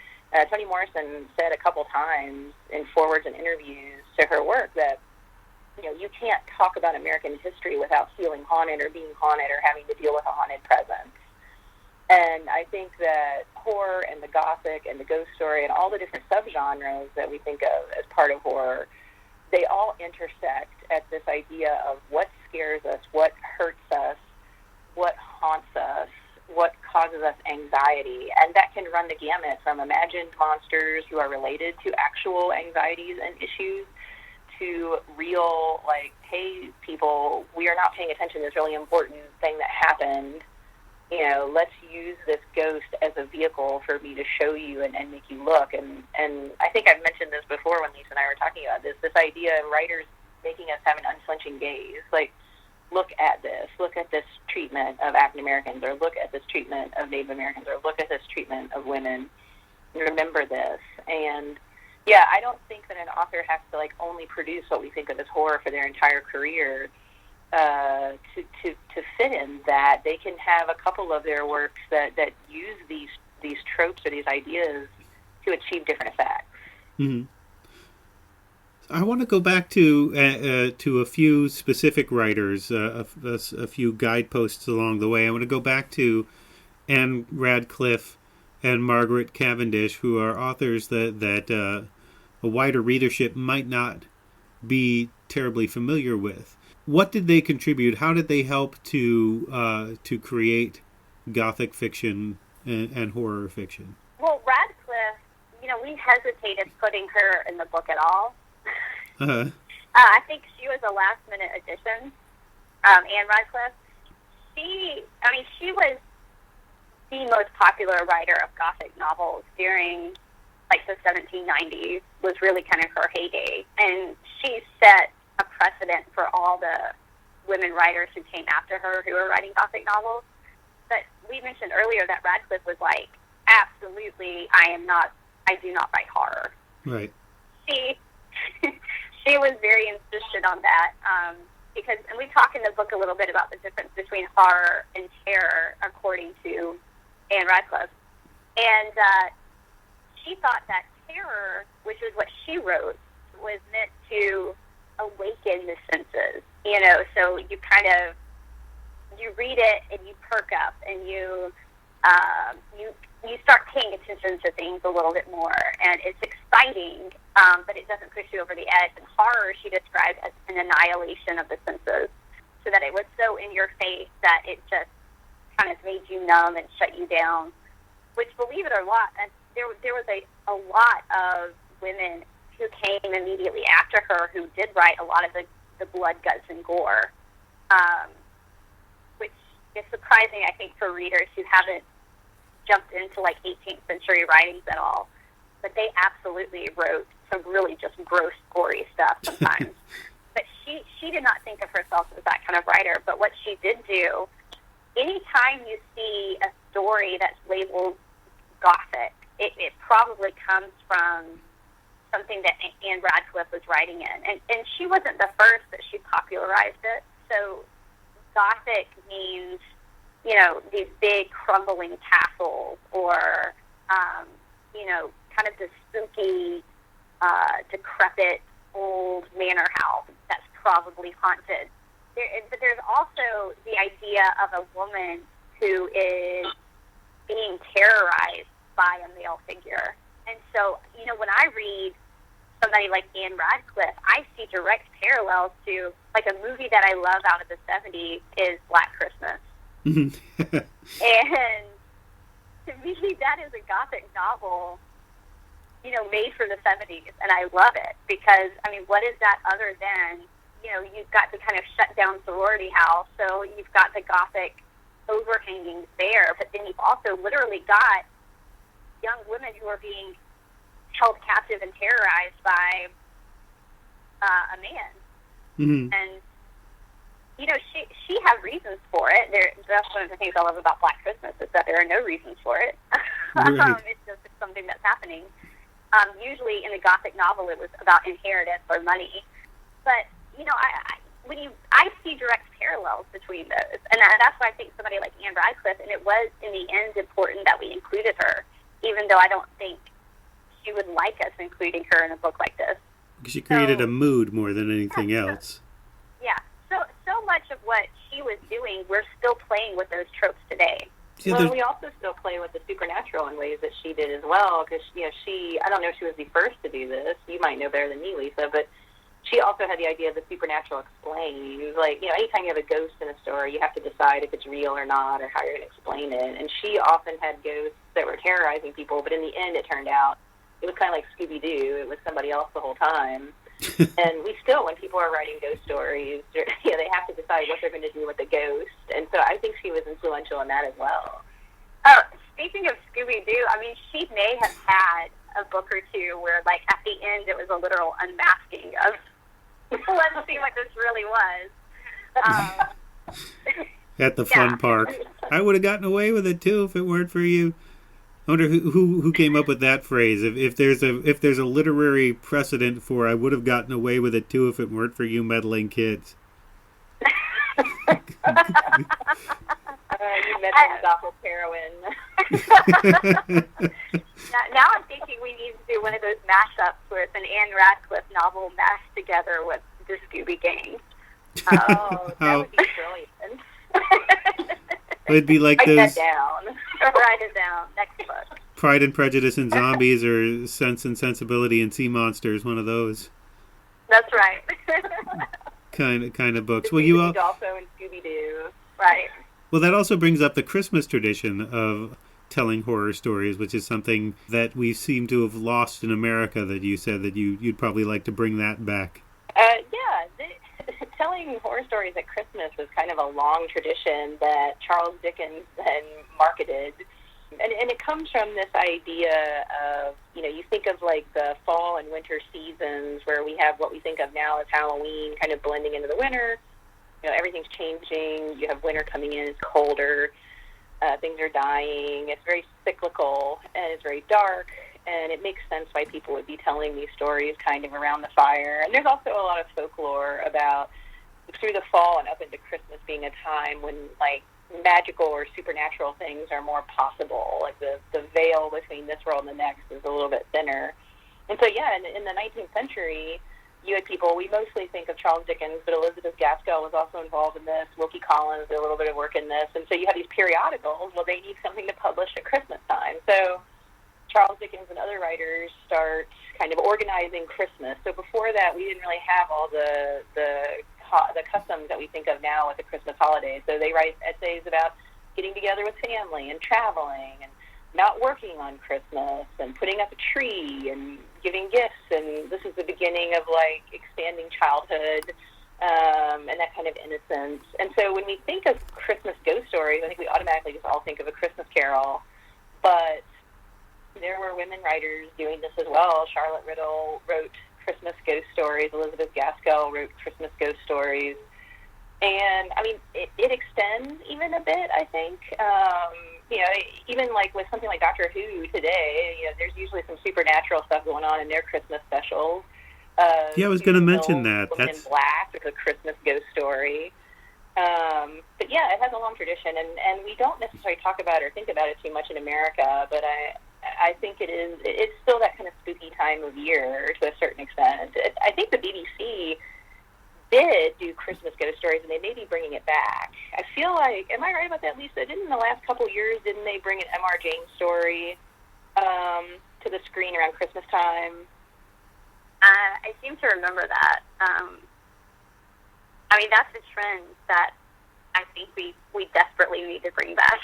E: Toni Morrison said a couple times in forwards and interviews to her work that, you can't talk about American history without feeling haunted or being haunted or having to deal with a haunted presence. And I think that horror and the Gothic and the ghost story and all the different subgenres that we think of as part of horror, they all intersect at this idea of what scares us, what hurts us, what haunts us, what causes us anxiety. And that can run the gamut from imagined monsters who are related to actual anxieties and issues to real, like, hey, people, we are not paying attention to this really important thing that happened. Let's use this ghost as a vehicle for me to show you and make you look. And I think I've mentioned this before when Lisa and I were talking about this idea of writers making us have an unflinching gaze. Like, look at this treatment of African Americans, or look at this treatment of Native Americans, or look at this treatment of women. Remember this. And yeah, I don't think that an author has to only produce what we think of as horror for their entire career to fit in that. They can have a couple of their works that use these tropes or these ideas to achieve different effects.
A: Mm-hmm. I want to go back to a few specific writers, a few guideposts along the way. I want to go back to Anne Radcliffe and Margaret Cavendish, who are authors that a wider readership might not be terribly familiar with. What did they contribute? How did they help to create Gothic fiction and horror fiction?
D: Well, Radcliffe, we hesitated putting her in the book at all. I think she was a last-minute addition. Anne Radcliffe. She was the most popular writer of Gothic novels during the 1790s. Was really kind of her heyday, and she set a precedent for all the women writers who came after her who were writing Gothic novels. But we mentioned earlier that Radcliffe was absolutely, I do not write horror.
A: Right.
D: She was very insistent on that because, and we talk in the book a little bit about the difference between horror and terror, according to Anne Radcliffe. And she thought that terror, which is what she wrote, was meant to awaken the senses. So you read it and you perk up and you start paying attention to things a little bit more, and it's exciting, but it doesn't push you over the edge. And horror she described as an annihilation of the senses, so that it was so in your face that it just kind of made you numb and shut you down. Which, believe it or not, there was a lot of women who came immediately after her who did write a lot of the blood, guts, and gore, which is surprising, I think, for readers who haven't jumped into 18th century writings at all. But they absolutely wrote some really just gross, gory stuff sometimes. But she did not think of herself as that kind of writer. But what she did do, anytime you see a story that's labeled Gothic, it probably comes from something that Anne Radcliffe was writing in. And she wasn't the first, but she popularized it. So Gothic means, these big crumbling castles or, kind of the spooky, decrepit old manor house that's probably haunted. But there's also the idea of a woman who is being terrorized by a male figure. And so, when I read somebody like Anne Radcliffe, I see direct parallels to, a movie that I love out of the 70s is Black Christmas. And to me, that is a Gothic novel, made for the 70s, and I love it because, what is that other than you've got to kind of shut down sorority house, so you've got the Gothic overhanging there, but then you've also literally got young women who are being held captive and terrorized by a man.
A: Mm-hmm.
D: And she has reasons for it. That's one of the things I love about Black Christmas, is that there are no reasons for it.
A: Right.
D: It's just something that's happening. Usually in a Gothic novel, it was about inheritance or money. But I see direct parallels between those, and that's why I think somebody like Anne Radcliffe, and it was in the end important that we included her, even though I don't think she would like us including her in a book like this.
A: Because she created a mood more than anything else.
D: Yeah. So much of what she was doing, we're still playing with those tropes today.
A: Yeah,
E: well, we also still play with the supernatural in ways that she did as well, because I don't know if she was the first to do this. You might know better than me, Lisa, but she also had the idea of the supernatural explained. Like, anytime you have a ghost in a story, you have to decide if it's real or not, or how you're going to explain it. And she often had ghosts that were terrorizing people, but in the end, it turned out it was kind of like Scooby-Doo. It was somebody else the whole time. And we still, when people are writing ghost stories, they have to decide what they're going to do with the ghost. And so I think she was influential in that as well.
D: Oh, speaking of Scooby-Doo, I mean, she may have had a book or two where, like, at the end, it was a literal unmasking of, let's see what this really was.
A: At the fun park. I would have gotten away with it, too, if it weren't for you. I wonder who came up with that phrase. If there's a literary precedent for "I would have gotten away with it too if it weren't for you meddling kids."
E: You meddling Gothel heroine.
D: Now I'm thinking we need to do one of those mashups where it's an Anne Radcliffe novel mashed together with the Scooby Gang.
E: Oh, that would be brilliant.
A: It'd be like
E: Write
A: those.
E: That down.
D: Write it down. Next book.
A: Pride and Prejudice and Zombies, or Sense and Sensibility and Sea Monsters. One of those.
D: That's right.
A: kind of books. Well, you
E: also in Scooby-Doo.
D: Right.
A: Well, that also brings up the Christmas tradition of telling horror stories, which is something that we seem to have lost in America. That you said that you'd probably like to bring that back.
E: Telling horror stories at Christmas was kind of a long tradition that Charles Dickens then marketed. And it comes from this idea of, you think of like the fall and winter seasons where we have what we think of now as Halloween kind of blending into the winter. Everything's changing. You have winter coming in, it's colder. Things are dying. It's very cyclical and it's very dark. And it makes sense why people would be telling these stories kind of around the fire. And there's also a lot of folklore about through the fall and up into Christmas being a time when, like, magical or supernatural things are more possible. Like, the veil between this world and the next is a little bit thinner. And so, in the 19th century, you had people, we mostly think of Charles Dickens, but Elizabeth Gaskell was also involved in this. Wilkie Collins did a little bit of work in this. And so you have these periodicals. Well, they need something to publish at Christmas time. So Charles Dickens and other writers start kind of organizing Christmas. So before that, we didn't really have all the customs that we think of now with the Christmas holidays. So they write essays about getting together with family and traveling and not working on Christmas and putting up a tree and giving gifts. And this is the beginning of, like, expanding childhood and that kind of innocence. And so when we think of Christmas ghost stories, I think we automatically just all think of A Christmas Carol. But there were women writers doing this as well. Charlotte Riddle wrote Christmas ghost stories. Elizabeth Gaskell wrote Christmas ghost stories. And, I mean, it extends even a bit, I think. Even like with something like Doctor Who today, there's usually some supernatural stuff going on in their Christmas specials.
A: I was going to mention that.
E: Woman in Black is a Christmas ghost story. But it has a long tradition, and we don't necessarily talk about or think about it too much in America, but I think it's still that kind of spooky time of year to a certain extent. I think the BBC did do Christmas ghost stories, and they may be bringing it back. I feel like, am I right about that, Lisa? Didn't the last couple of years, didn't they bring an M.R. James story to the screen around Christmas time?
D: I seem to remember that. I mean, that's a trend that I think we desperately need to bring back.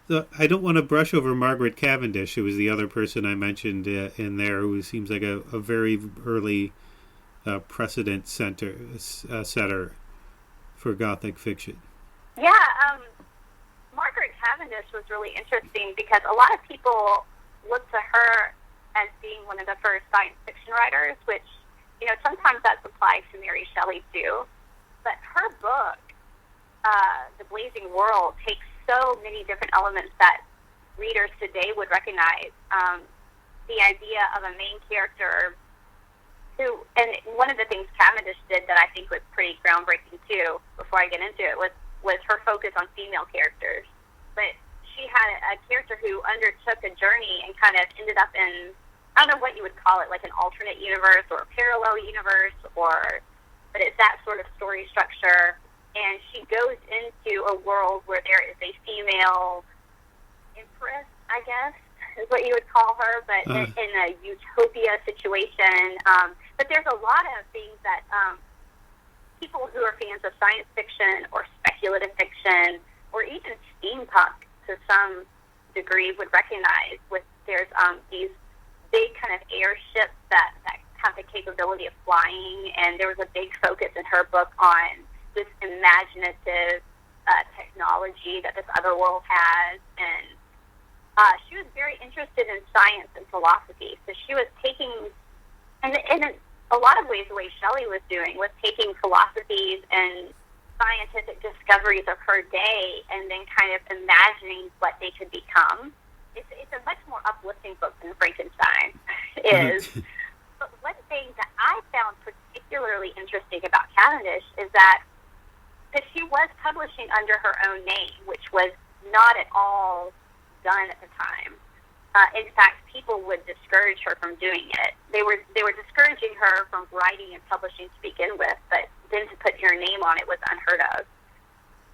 A: So I don't want to brush over Margaret Cavendish, who was the other person I mentioned in there, who seems like a very early precedent setter for Gothic fiction.
D: Yeah, Margaret Cavendish was really interesting because a lot of people look to her as being one of the first science fiction writers, which, sometimes that's applied to Mary Shelley too. But her book, The Blazing World, takes so many different elements that readers today would recognize. The idea of a main character who, and one of the things Cavendish did that I think was pretty groundbreaking too, before I get into it, was her focus on female characters. But she had a character who undertook a journey and kind of ended up in, I don't know what you would call it, like an alternate universe or a parallel universe, but it's that sort of story structure. And she goes into a world where there is a female empress, I guess, is what you would call her, but in a utopia situation. But there's a lot of things that people who are fans of science fiction or speculative fiction or even steampunk to some degree would recognize. There's these big kind of airships that have the capability of flying, and there was a big focus in her book on this imaginative technology that this other world has, and she was very interested in science and philosophy. So she was taking, and in a lot of ways, the way Shelley was doing was taking philosophies and scientific discoveries of her day and then kind of imagining what they could become. It's a much more uplifting book than Frankenstein is. But one thing that I found particularly interesting about Cavendish is that she was publishing under her own name, which was not at all done at the time. In fact, people would discourage her from doing it. They were discouraging her from writing and publishing to begin with, but then to put her name on it was unheard of.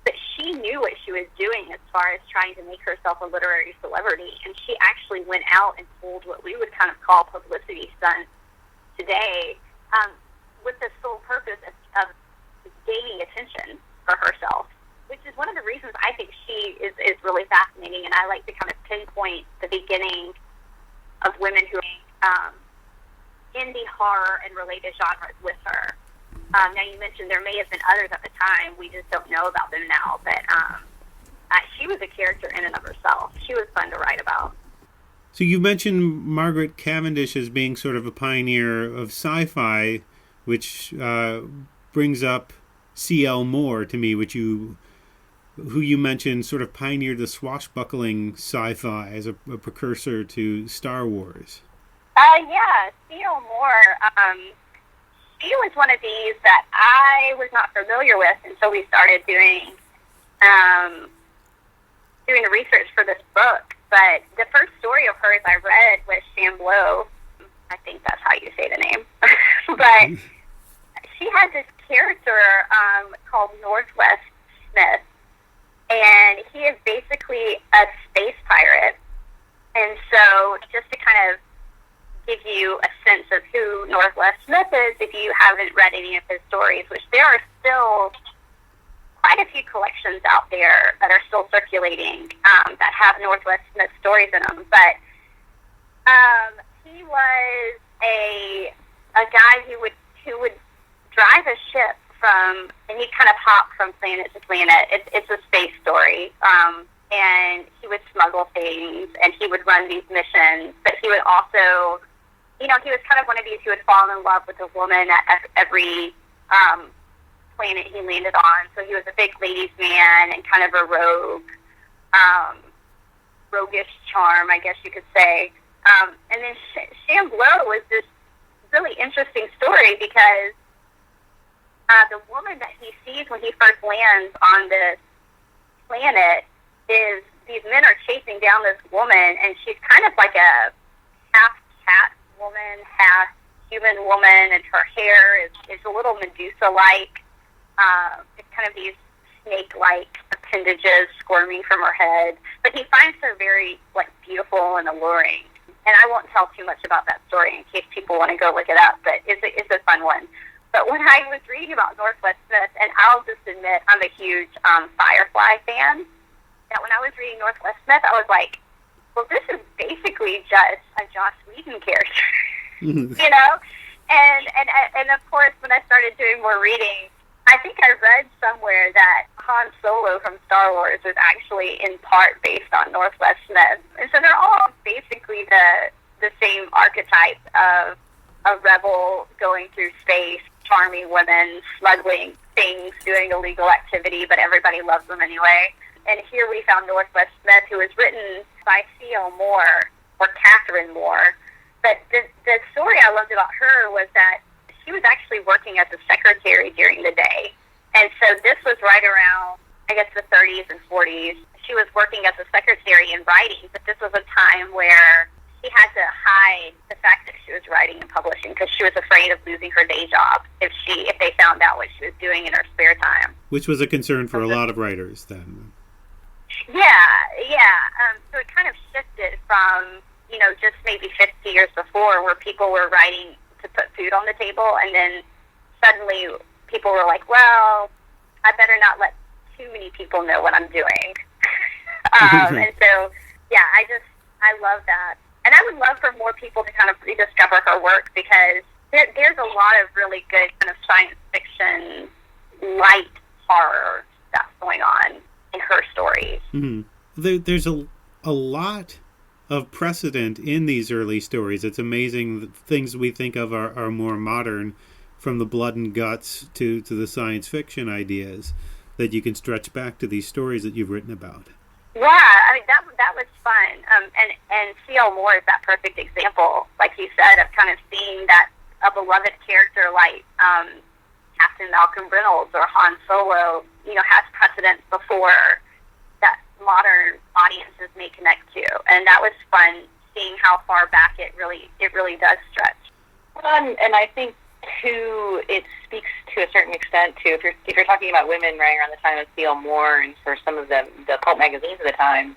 D: But she knew what she was doing as far as trying to make herself a literary celebrity, and she actually went out and pulled what we would kind of call publicity stunts today, with the sole purpose of gaining attention for herself, which is one of the reasons I think she is really fascinating, and I like to kind of pinpoint the beginning of women who are indie horror and related genres with her. Now, you mentioned there may have been others at the time. We just don't know about them now, but she was a character in and of herself. She was fun to write about.
A: So you mentioned Margaret Cavendish as being sort of a pioneer of sci-fi, which brings up C.L. Moore to me, who you mentioned sort of pioneered the swashbuckling sci-fi as a precursor to Star Wars.
D: Yeah, C.L. Moore. She was one of these that I was not familiar with until we started doing the research for this book. But the first story of hers I read was Tremblay. I think that's how you say the name. But she had this character called Northwest Smith, and he is basically a space pirate. And so just to kind of give you a sense of who Northwest Smith is, if you haven't read any of his stories, which there are still quite a few collections out there that are still circulating that have Northwest Smith stories in them. But he was a guy who would drive a ship and he'd kind of hop from planet to planet. It's a space story. And he would smuggle things, and he would run these missions, but he would also, he was kind of one of these who would fall in love with a woman at every planet he landed on. So he was a big ladies' man and kind of a roguish charm, I guess you could say. And then Tremblay was this really interesting story because the woman that he sees when he first lands on this planet is these men are chasing down this woman, and she's kind of like a half cat woman, half human woman, and her hair is a little Medusa-like. It's kind of these snake-like appendages squirming from her head. But he finds her very beautiful and alluring. And I won't tell too much about that story in case people want to go look it up, but it's a fun one. But when I was reading about Northwest Smith, and I'll just admit I'm a huge Firefly fan, that when I was reading Northwest Smith, I was like, well, this is basically just a Joss Whedon character, And of course, when I started doing more reading, I think I read somewhere that Han Solo from Star Wars was actually in part based on Northwest Smith. And so they're all basically the same archetype of a rebel going through space, charming women, smuggling things, doing illegal activity, but everybody loves them anyway. And here we found Northwest Smith, who was written by C.L. Moore, or Catherine Moore. But the story I loved about her was that she was actually working as a secretary during the day. And so this was right around, I guess, the 30s and 40s. She was working as a secretary and writing, but this was a time where she had to hide the fact that she was writing and publishing because she was afraid of losing her day job if they found out what she was doing in her spare time.
A: Which was a concern for a lot of writers then.
D: Yeah. So it kind of shifted from, just maybe 50 years before where people were writing to put food on the table, and then suddenly people were like, well, I better not let too many people know what I'm doing. And so, yeah, I love that. And I would love for more people to kind of rediscover her work because there's a lot of really good kind of science fiction, light horror stuff going on in her stories.
A: Mm-hmm. There's a lot of precedent in these early stories. It's amazing that things we think of are more modern, from the blood and guts to the science fiction ideas that you can stretch back to these stories that you've written about.
D: Yeah, I mean, that was fun. And C.L. Moore is that perfect example, like you said, of kind of seeing that a beloved character like Captain Malcolm Reynolds or Han Solo, has precedence before that modern audiences may connect to. And that was fun, seeing how far back it really does stretch.
E: And I think, too, it speaks to a certain extent, too, if you're talking about women writing around the time of C.L. Moore and for some of the pulp magazines of the time,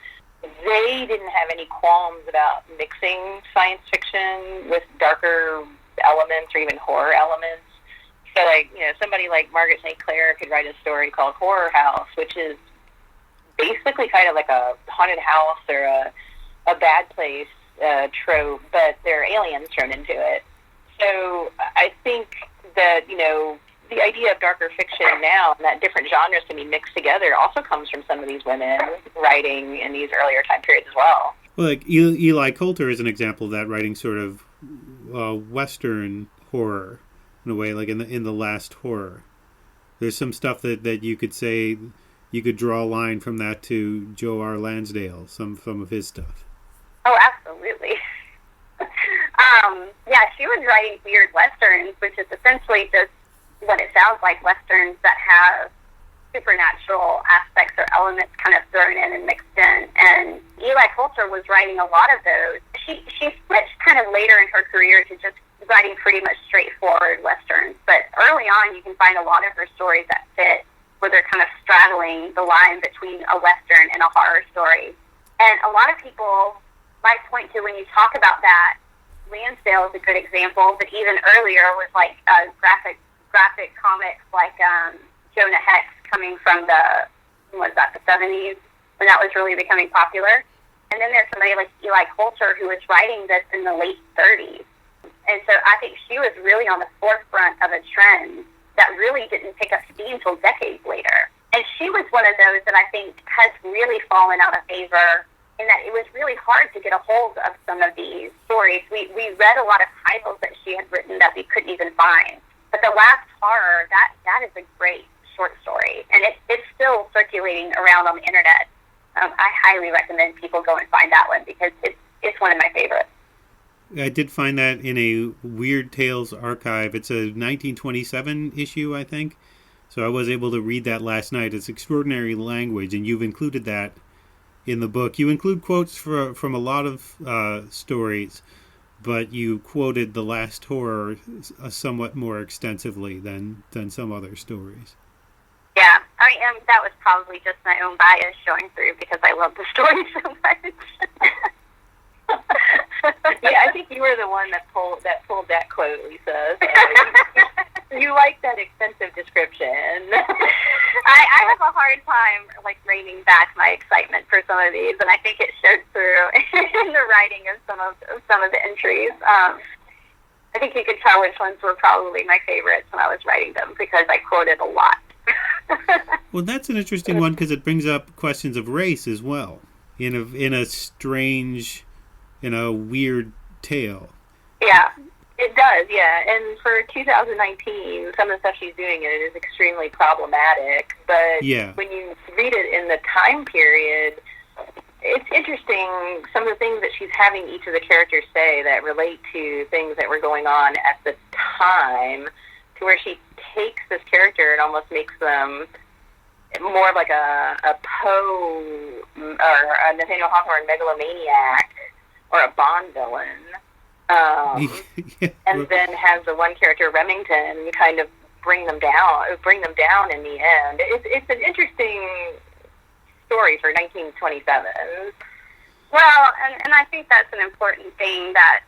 E: they didn't have any qualms about mixing science fiction with darker elements or even horror elements. So, somebody like Margaret St. Clair could write a story called Horror House, which is basically kind of like a haunted house or a bad place trope, but there are aliens thrown into it. So I think that, the idea of darker fiction now and that different genres can be mixed together also comes from some of these women writing in these earlier time periods as well.
A: Well, like Eli Coulter is an example of that, writing sort of Western horror in a way, like in the last horror. There's some stuff that you could say, you could draw a line from that to Joe R. Lansdale, some of his stuff.
D: Oh, absolutely. Yeah, she was writing weird Westerns, which is essentially just what it sounds like, Westerns that have supernatural aspects or elements kind of thrown in and mixed in. And Eli Coulter was writing a lot of those. She switched kind of later in her career to just writing pretty much straightforward Westerns. But early on, you can find a lot of her stories that fit, where they're kind of straddling the line between a Western and a horror story. And a lot of people might point to, when you talk about that, Lansdale is a good example, but even earlier was like graphic comics like Jonah Hex, coming from the 70s, when that was really becoming popular. And then there's somebody like Eli Coulter who was writing this in the late 30s. And so I think she was really on the forefront of a trend that really didn't pick up steam until decades later. And she was one of those that I think has really fallen out of favor, in that it was really hard to get a hold of some of these stories. We read a lot of titles that she had written that we couldn't even find. But The Last Horror, that is a great short story, and it's still circulating around on the internet. I highly recommend people go and find that one, because it's one of my favorites.
A: I did find that in a Weird Tales archive. It's a 1927 issue, I think. So I was able to read that last night. It's extraordinary language, and you've included that in the book. You include quotes from a lot of stories, but you quoted The Last Horror somewhat more extensively than some other stories.
D: Yeah, I mean, that was probably just my own bias showing through, because I love the story so much.
E: Yeah, I think you were the one that pulled that quote, Lisa. You like that extensive description.
D: I have a hard time reining back my excitement for some of these, and I think it showed through in the writing of some of the entries. I think you could tell which ones were probably my favorites when I was writing them because I quoted a lot.
A: Well, that's an interesting one because it brings up questions of race as well in a strange, in a weird tale.
D: Yeah, it does, yeah. And for 2019, some of the stuff she's doing in it is extremely problematic. But when you read it in the time period, it's interesting some of the things that she's having each of the characters say that relate to things that were going on at the time, to where she takes this character and almost makes them more of like a Poe or a Nathaniel Hawthorne megalomaniac or a Bond villain. And then has the one character, Remington, kind of bring them down in the end. It's an interesting story for 1927.
B: Well, and I think that's an important thing that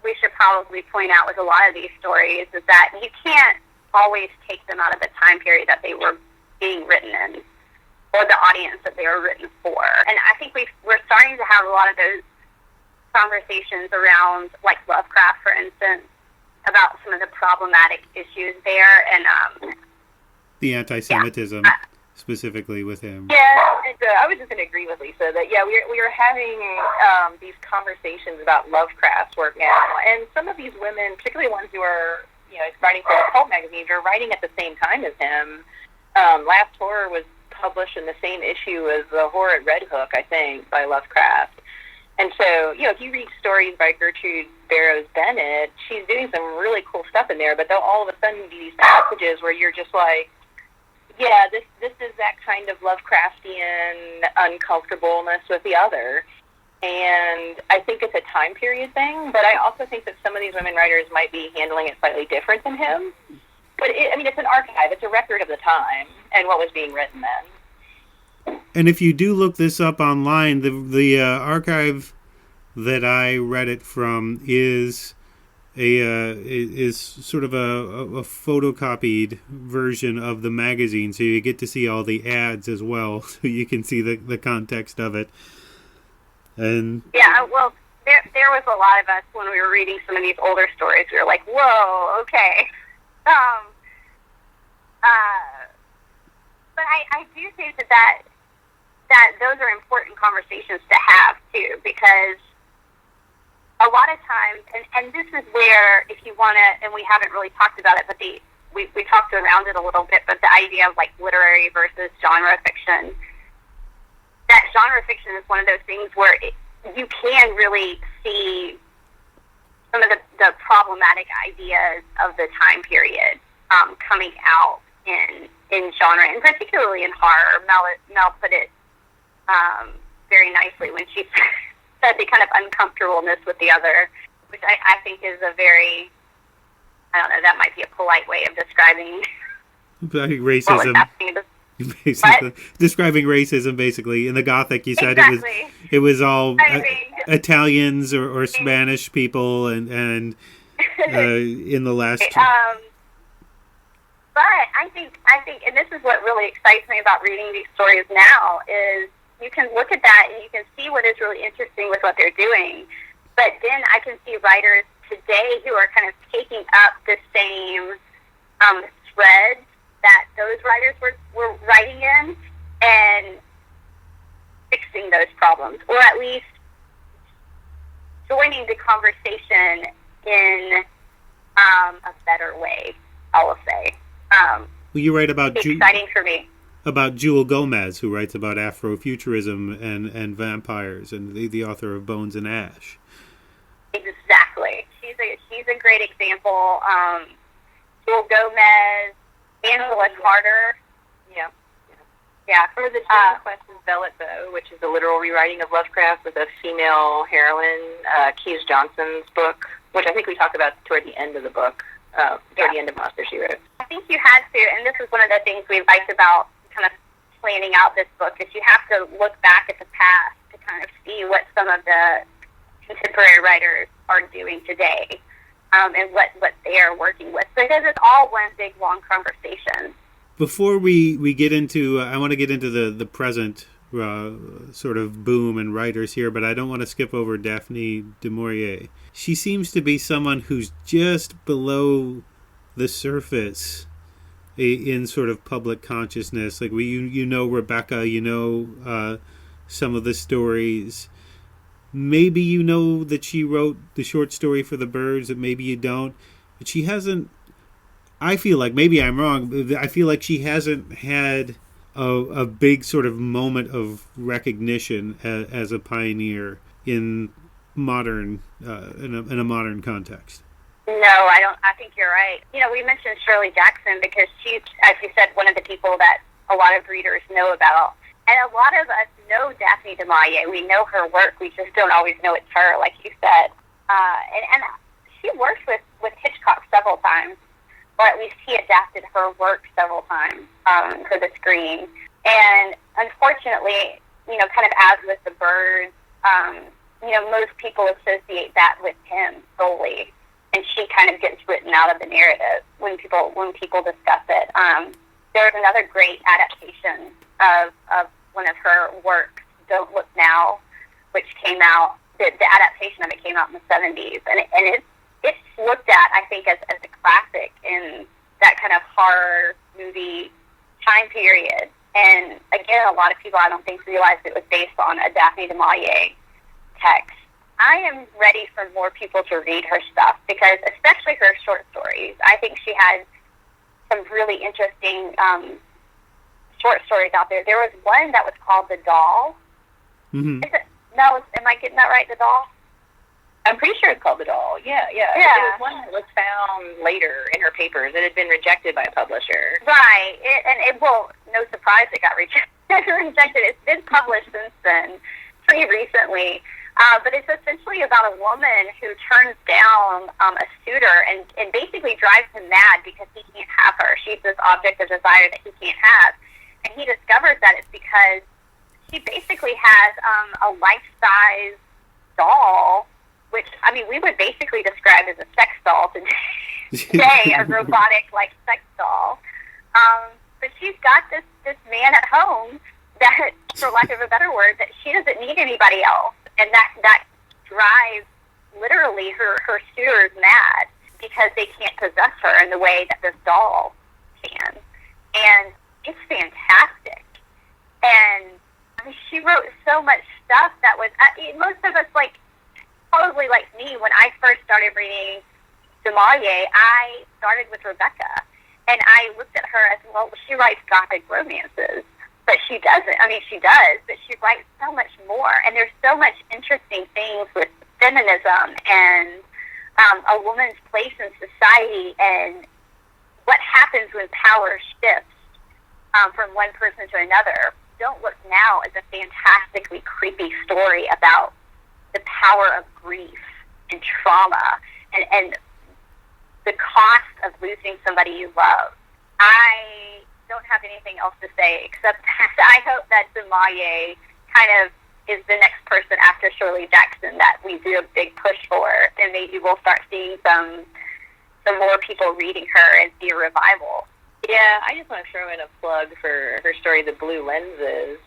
B: we should probably point out with a lot of these stories is that you can't always take them out of the time period that they were being written in or the audience that they were written for. And I think we're starting to have a lot of those conversations around, like Lovecraft, for instance, about some of the problematic issues there. And
A: the anti-Semitism. Specifically with him.
E: Yeah, and, I was just going to agree with Lisa that, we are having these conversations about Lovecraft's work now, and some of these women, particularly ones who are, writing for pulp magazines, are writing at the same time as him. Last Horror was published in the same issue as The Horror at Red Hook, I think, by Lovecraft. And so, if you read stories by Gertrude Barrows Bennett, she's doing some really cool stuff in there, but there'll all of a sudden be these passages where you're just like, yeah, this is that kind of Lovecraftian uncomfortableness with the other. And I think it's a time period thing, but I also think that some of these women writers might be handling it slightly different than him. But, it's an archive. It's a record of the time and what was being written then.
A: And if you do look this up online, the archive that I read it from is sort of a photocopied version of the magazine, so you get to see all the ads as well, so you can see the context of it. And
B: well, there was a lot of us when we were reading some of these older stories. We were like, "Whoa, okay." But I do think that those are important conversations to have too, because a lot of times, and this is where, if you want to, and we haven't really talked about it, but we talked around it a little bit, but the idea of like literary versus genre fiction, that genre fiction is one of those things where you can really see some of the problematic ideas of the time period coming out in genre, and particularly in horror. Mel put it very nicely when she said the kind of uncomfortableness with the other, which I think is a very, I don't know, that might be a polite way of describing
A: racism.
B: What was happening.
A: Basically, describing racism, basically. In the Gothic, you said it was all Italians or Spanish people, and in the last.
B: But I think, and this is what really excites me about reading these stories now, is you can look at that and you can see what is really interesting with what they're doing. But then I can see writers today who are kind of taking up the same threads that those writers were writing in and fixing those problems, or at least joining the conversation in a better way, I will say.
A: Well, you write about
B: exciting for me.
A: About Jewel Gomez, who writes about Afrofuturism and vampires, and the author of Bones and Ash.
B: Exactly. She's a great example. Jewel Gomez, Angela Carter. Yeah.
E: Or the Jane Questions Velvet Bow, which is a literal rewriting of Lovecraft with a female heroine, Keys Johnson's book, which I think we talked about toward the end of the book, toward the end of Monster, She Wrote.
B: I think you had to, and this is one of the things we liked about kind of planning out this book, is you have to look back at the past to kind of see what some of the contemporary writers are doing today, and what they are working with, because it's all one big, long conversation.
A: Before we get into, I want to get into the present sort of boom in writers here, but I don't want to skip over Daphne du Maurier. She seems to be someone who's just below the surface in sort of public consciousness. Like you know Rebecca, you know some of the stories. Maybe you know that she wrote the short story for the birds, and maybe you don't. But she hasn't. I feel like, maybe I'm wrong, I feel like she hasn't had a big sort of moment of recognition as a pioneer in modern in a modern context.
D: No, I don't. I think you're right. You know, we mentioned Shirley Jackson because she's, as you said, one of the people that a lot of readers know about. And a lot of us know Daphne du Maurier. We know her work. We just don't always know it's her, like you said. And she worked with Hitchcock several times, or at least he adapted her work several times for the screen. And unfortunately, you know, kind of as with the birds, you know, most people associate that with him solely, and she kind of gets written out of the narrative when people discuss it. There was another great adaptation of one of her works, Don't Look Now, which came out. The adaptation of it came out in the 70s, and it's looked at, I think, as a classic in that kind of horror movie time period. And again, a lot of people, I don't think, realized it was based on a Daphne du Maurier text. I am ready for more people to read her stuff, because especially her short stories. I think she had some really interesting short stories out there. There was one that was called The Doll.
A: Mm-hmm.
D: Am I getting that right, The Doll?
E: I'm pretty sure it's called The Doll. Yeah. There was one that was found later in her papers. It had been rejected by a publisher.
D: Right. No surprise it got rejected. It's been published since then, pretty recently. But it's essentially about a woman who turns down a suitor and basically drives him mad because he can't have her. She's this object of desire that he can't have. And he discovers that it's because she basically has a life-size doll, which, I mean, we would basically describe as a sex doll today, a robotic, like, sex doll. But she's got this man at home that, for lack of a better word, that she doesn't need anybody else. And that drives, literally, her suitors mad because they can't possess her in the way that this doll can. And it's fantastic. And, I mean, she wrote so much stuff that was, most of us, like, probably like me, when I first started reading du Maurier, I started with Rebecca. And I looked at her as, well, she writes Gothic romances. But she doesn't. I mean, she does, but she writes so much more. And there's so much interesting things with feminism and a woman's place in society and what happens when power shifts from one person to another. Don't Look Now is a fantastically creepy story about the power of grief and trauma and the cost of losing somebody you love. I don't have anything else to say except that I hope that du Maurier kind of is the next person after Shirley Jackson that we do a big push for, and maybe we'll start seeing some more people reading her and see a revival.
E: Yeah, I just want to throw in a plug for her story, The Blue Lenses,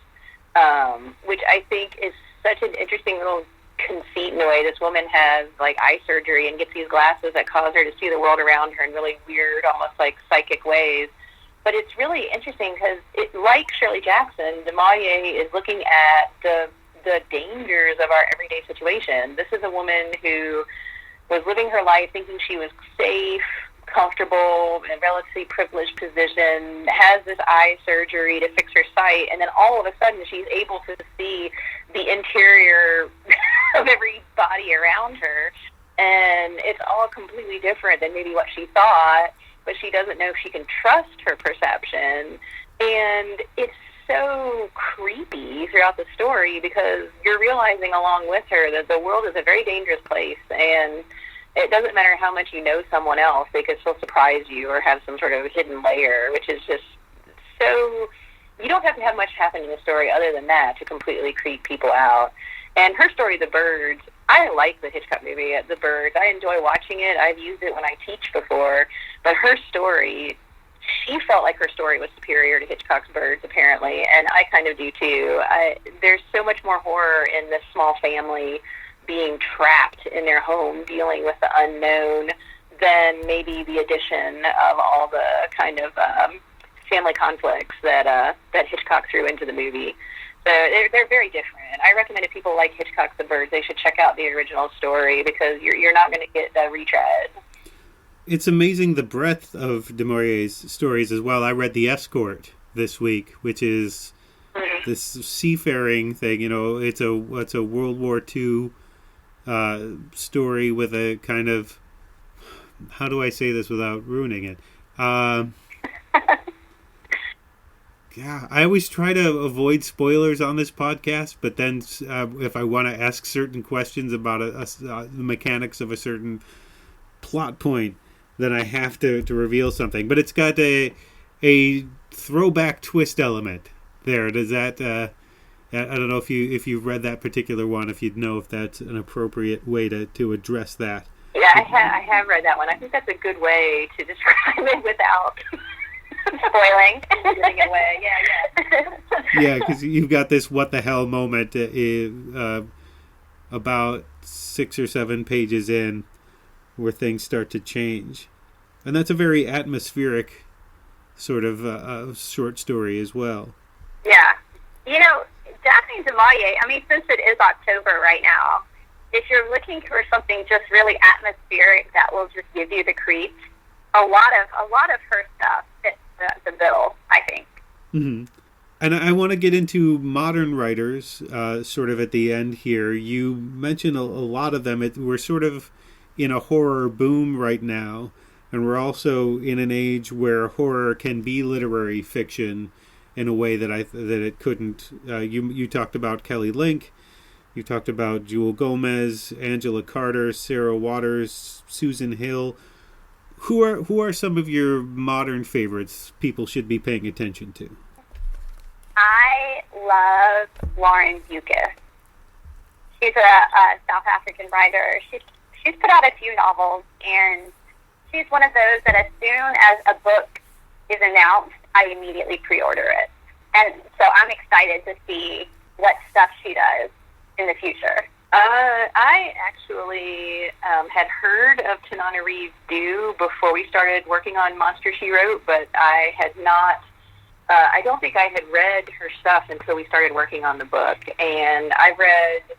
E: which I think is such an interesting little conceit in the way this woman has, like, eye surgery and gets these glasses that cause her to see the world around her in really weird, almost like psychic ways. But it's really interesting because, like Shirley Jackson, du Maurier is looking at the dangers of our everyday situation. This is a woman who was living her life thinking she was safe, comfortable, in a relatively privileged position, has this eye surgery to fix her sight, and then all of a sudden she's able to see the interior of every body around her. And it's all completely different than maybe what she thought, but she doesn't know if she can trust her perception. And it's so creepy throughout the story because you're realizing along with her that the world is a very dangerous place, and it doesn't matter how much you know someone else, they could still surprise you or have some sort of hidden layer, which is just so... You don't have to have much happen in the story other than that to completely creep people out. And her story, The Birds, I like the Hitchcock movie, The Birds. I enjoy watching it. I've used it when I teach before. But her story, she felt like her story was superior to Hitchcock's Birds, apparently, and I kind of do too. There's so much more horror in this small family being trapped in their home, dealing with the unknown, than maybe the addition of all the kind of family conflicts that Hitchcock threw into the movie. So they're very different. I recommend if people like Hitchcock's The Birds, they should check out the original story, because you're not going to get a retread.
A: It's amazing the breadth of du Maurier's stories as well. I read The Escort this week, which is this seafaring thing. You know, it's a World War II story with a kind of, how do I say this without ruining it? Yeah, I always try to avoid spoilers on this podcast, but then if I want to ask certain questions about the mechanics of a certain plot point, then I have to reveal something. But it's got a throwback twist element there. Does that? I don't know if you've read that particular one. If you'd know if that's an appropriate way to address that.
E: Yeah, I have read that one. I think that's a good way to describe it without spoiling, giving it away. Yeah.
A: Yeah, because you've got this what the hell moment about 6 or 7 pages in, where things start to change. And that's a very atmospheric sort of short story as well.
D: Yeah. You know, Daphne du Maurier, I mean, since it is October right now, if you're looking for something just really atmospheric that will just give you the creeps, a lot of her stuff fits the bill, I think.
A: Mm-hmm. And I want to get into modern writers sort of at the end here. You mentioned a lot of them. We're sort of in a horror boom right now, and we're also in an age where horror can be literary fiction in a way that it couldn't. You talked about Kelly Link, you talked about Jewel Gomez, Angela Carter, Sarah Waters, Susan Hill. Who are some of your modern favorites people should be paying attention to?
D: I love Lauren Bucas. She's a South African writer. She's put out a few novels, and she's one of those that as soon as a book is announced, I immediately pre-order it. And so I'm excited to see what stuff she does in the future.
E: I actually had heard of Tananarive Due before we started working on Monster, She Wrote, but I had not, I don't think I had read her stuff until we started working on the book. And I read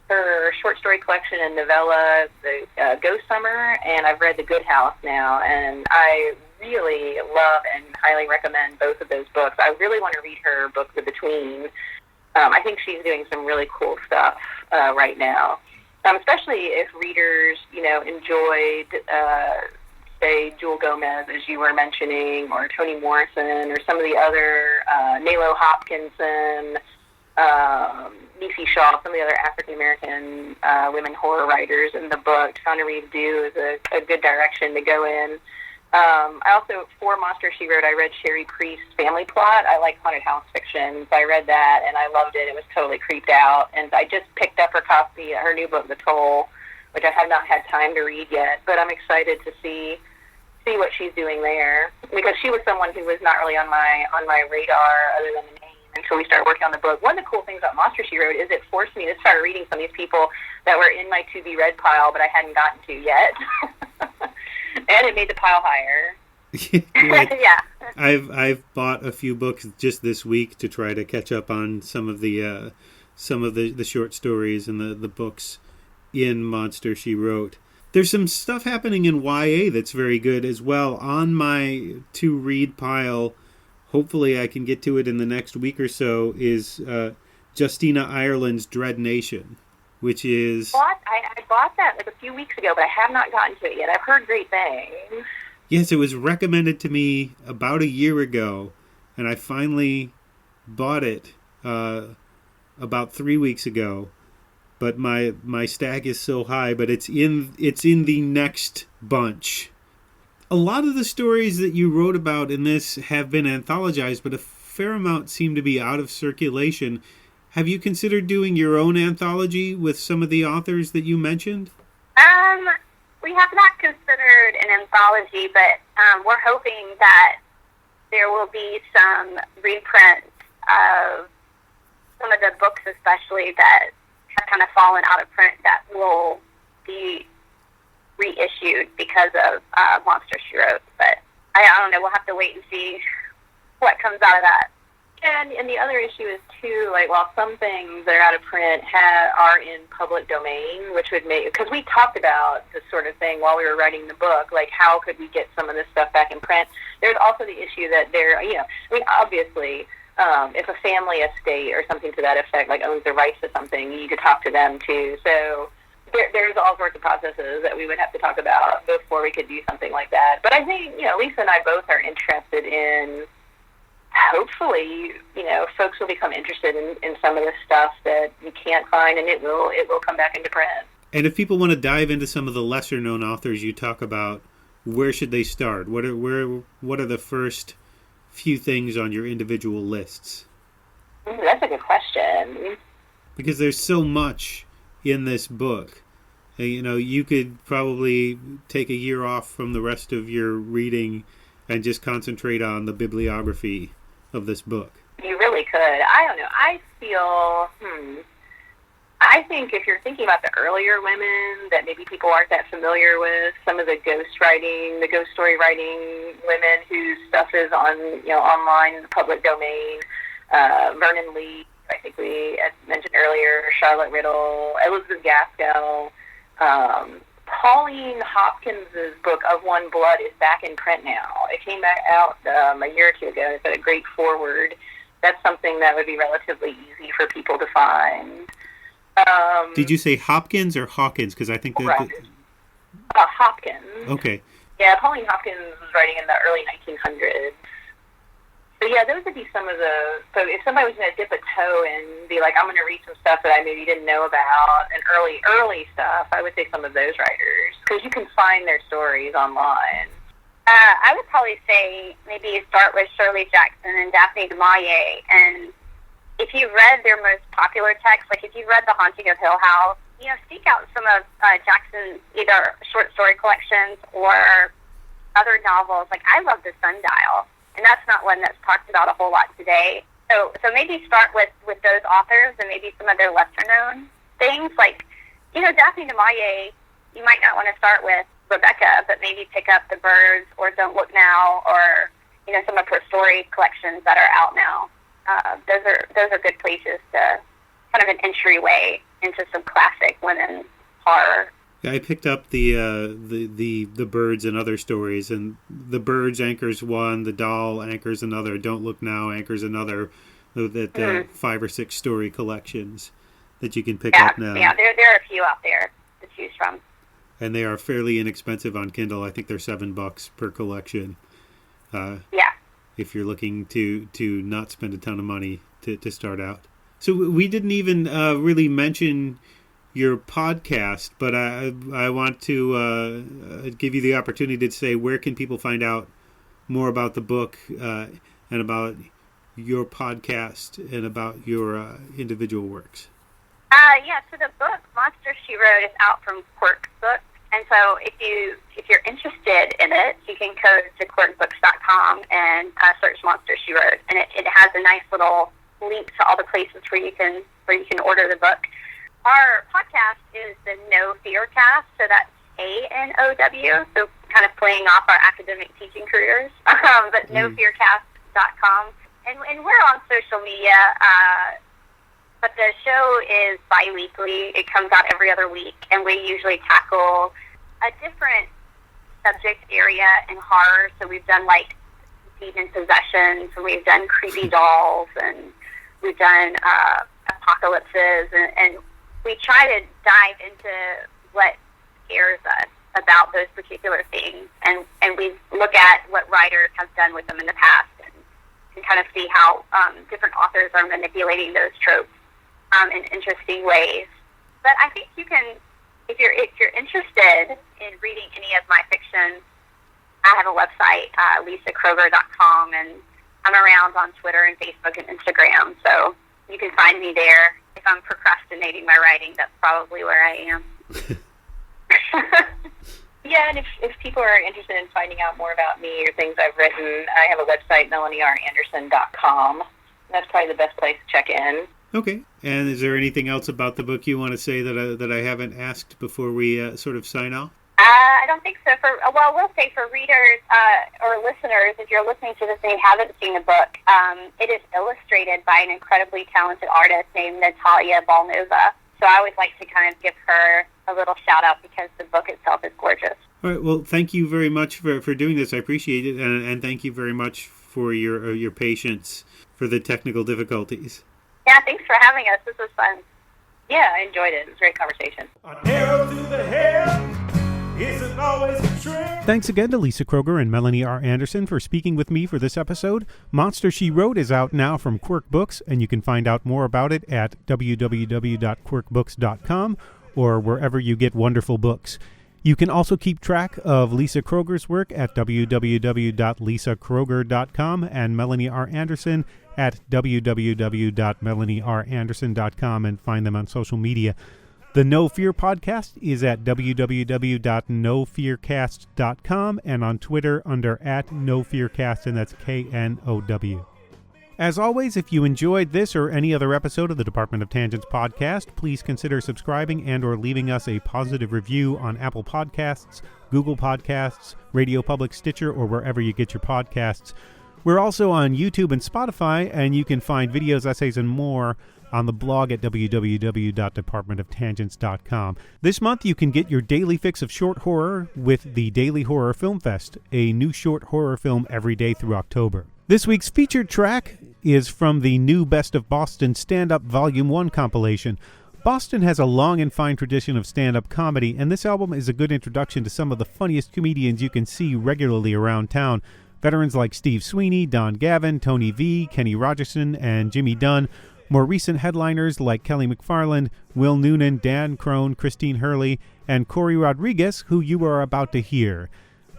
E: her short story collection and novella, The Ghost Summer, and I've read The Good House now, and I really love and highly recommend both of those books. I really want to read her book, The Between. I think she's doing some really cool stuff right now, especially if readers, enjoyed, say, Jewel Gomez, as you were mentioning, or Toni Morrison, or some of the other, Nalo Hopkinson, Nisi Shaw, some of the other African-American women horror writers in the book. Tananarive Due is a good direction to go in. I also, for Monster, She Wrote, I read Sherry Priest's Family Plot. I like haunted house fiction, so I read that, and I loved it. It was totally creeped out, and I just picked up her copy, her new book, The Toll, which I have not had time to read yet, but I'm excited to see what she's doing there, because she was someone who was not really on my radar other than the name until we started working on the book. One of the cool things about Monster, She Wrote is it forced me to start reading some of these people that were in my to-be-read pile, but I hadn't gotten to yet. And it made the pile higher.
D: Yeah.
A: I've bought a few books just this week to try to catch up on some of the short stories and the books in Monster, She Wrote. There's some stuff happening in YA that's very good as well on my to-read pile. Hopefully I can get to it in the next week or so, is Justina Ireland's Dread Nation, which is...
D: I bought that like a few weeks ago, but I have not gotten to it yet. I've heard great things.
A: Yes, it was recommended to me about a year ago, and I finally bought it about 3 weeks ago. But my stack is so high, but it's in the next bunch. A lot of the stories that you wrote about in this have been anthologized, but a fair amount seem to be out of circulation. Have you considered doing your own anthology with some of the authors that you mentioned?
D: We have not considered an anthology, but we're hoping that there will be some reprints of some of the books, especially that have kind of fallen out of print, that will be reissued because of Monster, She Wrote. But I don't know. We'll have to wait and see what comes out of that.
E: And the other issue is, too, like, while some things that are out of print are in public domain, which would make, because we talked about this sort of thing while we were writing the book, like, how could we get some of this stuff back in print? There's also the issue that obviously, if a family estate or something to that effect, like, owns the rights to something, you need to talk to them, too. So there's all sorts of processes that we would have to talk about before we could do something like that. But I think, Lisa and I both are interested in, hopefully, folks will become interested in some of the stuff that you can't find, and it will come back into print.
A: And if people want to dive into some of the lesser-known authors you talk about, where should they start? What are the first few things on your individual lists?
E: That's a good question.
A: Because there's so much in this book. You could probably take a year off from the rest of your reading and just concentrate on the bibliography of this book.
E: You really could. I don't know. I feel, I think if you're thinking about the earlier women that maybe people aren't that familiar with, some of the ghost story writing women whose stuff is on, online in the public domain, Vernon Lee, I think we had mentioned earlier, Charlotte Riddle, Elizabeth Gaskell, Pauline Hopkins's book Of One Blood is back in print now. It came back out a year or two ago. It's got a great foreword. That's something that would be relatively easy for people to find.
A: Did you say Hopkins or Hawkins? Because I think that...
E: Right. Hopkins.
A: Okay.
E: Yeah, Pauline Hopkins was writing in the early 1900s. So yeah, those would be some of the... So if somebody was going to dip a toe and be like, I'm going to read some stuff that I maybe didn't know about, and early stuff, I would say some of those writers. Because you can find their stories online.
D: I would probably say maybe start with Shirley Jackson and Daphne du Maurier. And if you've read their most popular texts, like if you've read The Haunting of Hill House, seek out some of Jackson's either short story collections or other novels. Like, I love The Sundial. And that's not one that's talked about a whole lot today. So maybe start with those authors and maybe some of their lesser-known things. Like, Daphne du Maurier, you might not want to start with Rebecca, but maybe pick up The Birds or Don't Look Now or, some of her story collections that are out now. Those are good places to kind of an entryway into some classic women's horror.
A: Yeah, I picked up the Birds and Other Stories, and The Birds anchors one, The Doll anchors another, Don't Look Now anchors another, that 5 or 6 story collections that you can pick up now.
D: Yeah, there are a few out there to choose from.
A: And they are fairly inexpensive on Kindle. I think they're $7 per collection. If you're looking to not spend a ton of money to start out. So we didn't even really mention your podcast, but I want to give you the opportunity to say, where can people find out more about the book and about your podcast and about your individual works?
D: So the book Monster, She Wrote is out from Quirk Books, and so if you're interested in it, you can go to quirkbooks.com and search Monster, She Wrote, and it has a nice little link to all the places where you can order the book. Our podcast is the No Fear Cast, so that's ANOW, so kind of playing off our academic teaching careers, but nofearcast.com. And we're on social media, but the show is bi-weekly. It comes out every other week, and we usually tackle a different subject area in horror. So we've done, like, demon possessions, and we've done creepy dolls, and we've done apocalypses, and we try to dive into what scares us about those particular things, and we look at what writers have done with them in the past, and kind of see how different authors are manipulating those tropes in interesting ways. But I think you can, if you're interested in reading any of my fiction, I have a website, lisakroger.com, and I'm around on Twitter and Facebook and Instagram, so you can find me there. If I'm procrastinating my writing, that's probably where I am.
E: Yeah, and if people are interested in finding out more about me or things I've written, I have a website, MelanieRAnderson.com. That's probably the best place to check in.
A: Okay. And is there anything else about the book you want to say that I haven't asked before we sort of sign off?
D: I don't think so. We'll say for readers or listeners, if you're listening to this and you haven't seen the book, it is illustrated by an incredibly talented artist named Natalia Balnova. So I always like to kind of give her a little shout out because the book itself is gorgeous.
A: All right. Well, thank you very much for doing this. I appreciate it, and thank you very much for your patience for the technical difficulties.
D: Yeah, thanks for having us. This was fun.
E: Yeah, I enjoyed it. It was a great conversation.
F: An arrow to the head isn't always a trend.
A: Thanks again to Lisa Kroger and Melanie R. Anderson for speaking with me for this episode. Monster, She Wrote is out now from Quirk Books, and you can find out more about it at www.quirkbooks.com or wherever you get wonderful books. You can also keep track of Lisa Kroger's work at www.lisakroger.com and Melanie R. Anderson at www.melanieranderson.com and find them on social media. The No Fear podcast is at www.nofearcast.com and on Twitter under @NoFearCast, and that's KNOW. As always, if you enjoyed this or any other episode of the Department of Tangents podcast, please consider subscribing and or leaving us a positive review on Apple Podcasts, Google Podcasts, Radio Public, Stitcher, or wherever you get your podcasts. We're also on YouTube and Spotify, and you can find videos, essays, and more on the blog at www.departmentoftangents.com. This month, you can get your daily fix of short horror with the Daily Horror Film Fest, a new short horror film every day through October. This week's featured track is from the new Best of Boston Stand-Up Volume 1 compilation. Boston has a long and fine tradition of stand-up comedy, and this album is a good introduction to some of the funniest comedians you can see regularly around town. Veterans like Steve Sweeney, Don Gavin, Tony V, Kenny Rogerson, and Jimmy Dunn. More recent headliners like Kelly McFarland, Will Noonan, Dan Crone, Christine Hurley, and Corey Rodriguez, who you are about to hear.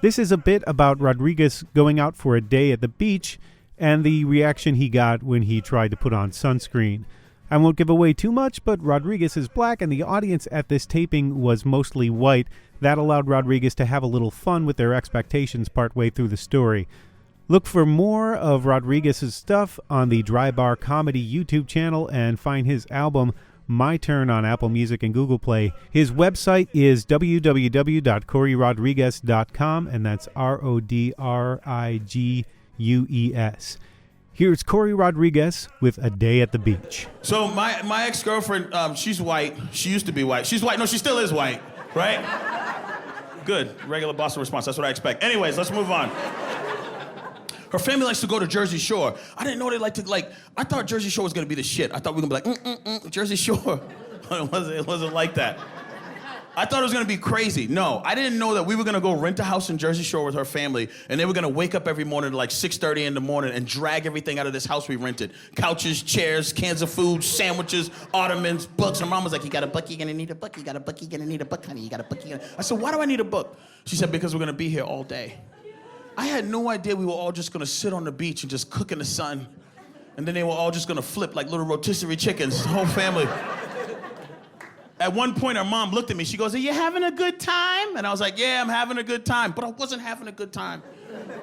A: This is a bit about Rodriguez going out for a day at the beach and the reaction he got when he tried to put on sunscreen. I won't give away too much, but Rodriguez is black and the audience at this taping was mostly white. That allowed Rodriguez to have a little fun with their expectations partway through the story. Look for more of Rodriguez's stuff on the Dry Bar Comedy YouTube channel and find his album My Turn on Apple Music and Google Play. His website is www.coreyrodriguez.com, and that's RODRIGUES. Here's Corey Rodriguez with A Day at the Beach.
G: So my ex-girlfriend, she's white. She used to be white. She's white. No, she still is white, right? Good. Regular Boston response. That's what I expect. Anyways, let's move on. Her family likes to go to Jersey Shore. I didn't know they like to, I thought Jersey Shore was going to be the shit. I thought we were going to be like, Jersey Shore. It wasn't like that. I thought it was going to be crazy. No, I didn't know that we were going to go rent a house in Jersey Shore with her family, and they were going to wake up every morning at like 6:30 in the morning and drag everything out of this house we rented. Couches, chairs, cans of food, sandwiches, ottomans, books. Her mom was like, you got a book, you're going to need a book. You got a book, you're going to need a book, honey. You got a book, you're going to... I said, why do I need a book? She said, because we're going to be here all day. I had no idea we were all just going to sit on the beach and just cook in the sun. And then they were all just going to flip like little rotisserie chickens, the whole family. At one point, her mom looked at me. She goes, are you having a good time? And I was like, yeah, I'm having a good time. But I wasn't having a good time.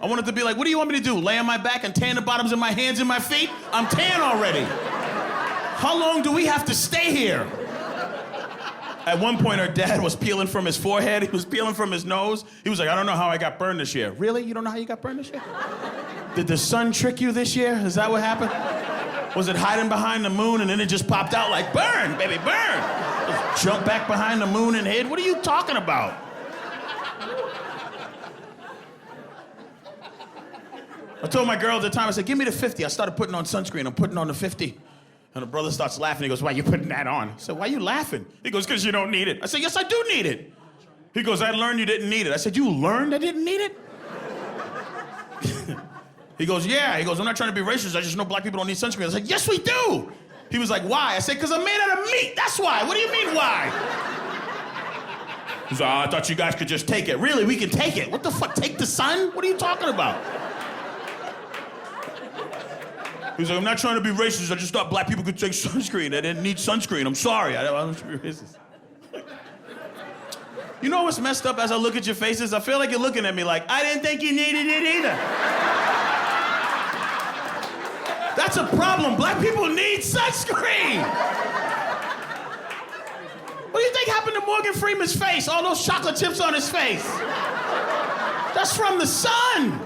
G: I wanted to be like, what do you want me to do? Lay on my back and tan the bottoms of my hands and my feet? I'm tan already. How long do we have to stay here? At one point, her dad was peeling from his forehead. He was peeling from his nose. He was like, I don't know how I got burned this year. Really? You don't know how you got burned this year? Did the sun trick you this year? Is that what happened? Was it hiding behind the moon and then it just popped out like, burn, baby, burn? Just jump back behind the moon and hid? What are you talking about? I told my girl at the time, I said, give me the 50. I started putting on sunscreen. I'm putting on the 50. And the brother starts laughing. He goes, why are you putting that on? I said, why are you laughing? He goes, because you don't need it. I said, yes, I do need it. He goes, I learned you didn't need it. I said, you learned I didn't need it? He goes, yeah. He goes, I'm not trying to be racist. I just know black people don't need sunscreen. I said, yes, we do. He was like, why? I said, because I'm made out of meat. That's why. What do you mean, why? He's like, I thought you guys could just take it. Really, we can take it. What the fuck? Take the sun? What are you talking about? He's like, I'm not trying to be racist. I just thought black people could take sunscreen. I didn't need sunscreen. I'm sorry. I don't want to be racist. You know what's messed up as I look at your faces? I feel like you're looking at me like, I didn't think you needed it either. That's a problem. Black people need sunscreen. What do you think happened to Morgan Freeman's face? All those chocolate chips on his face. That's from the sun.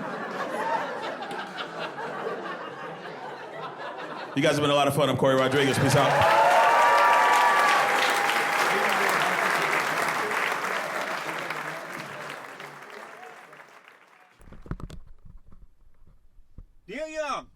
G: You guys have been a lot of fun. I'm Corey Rodriguez. Peace out.
F: Neil Young.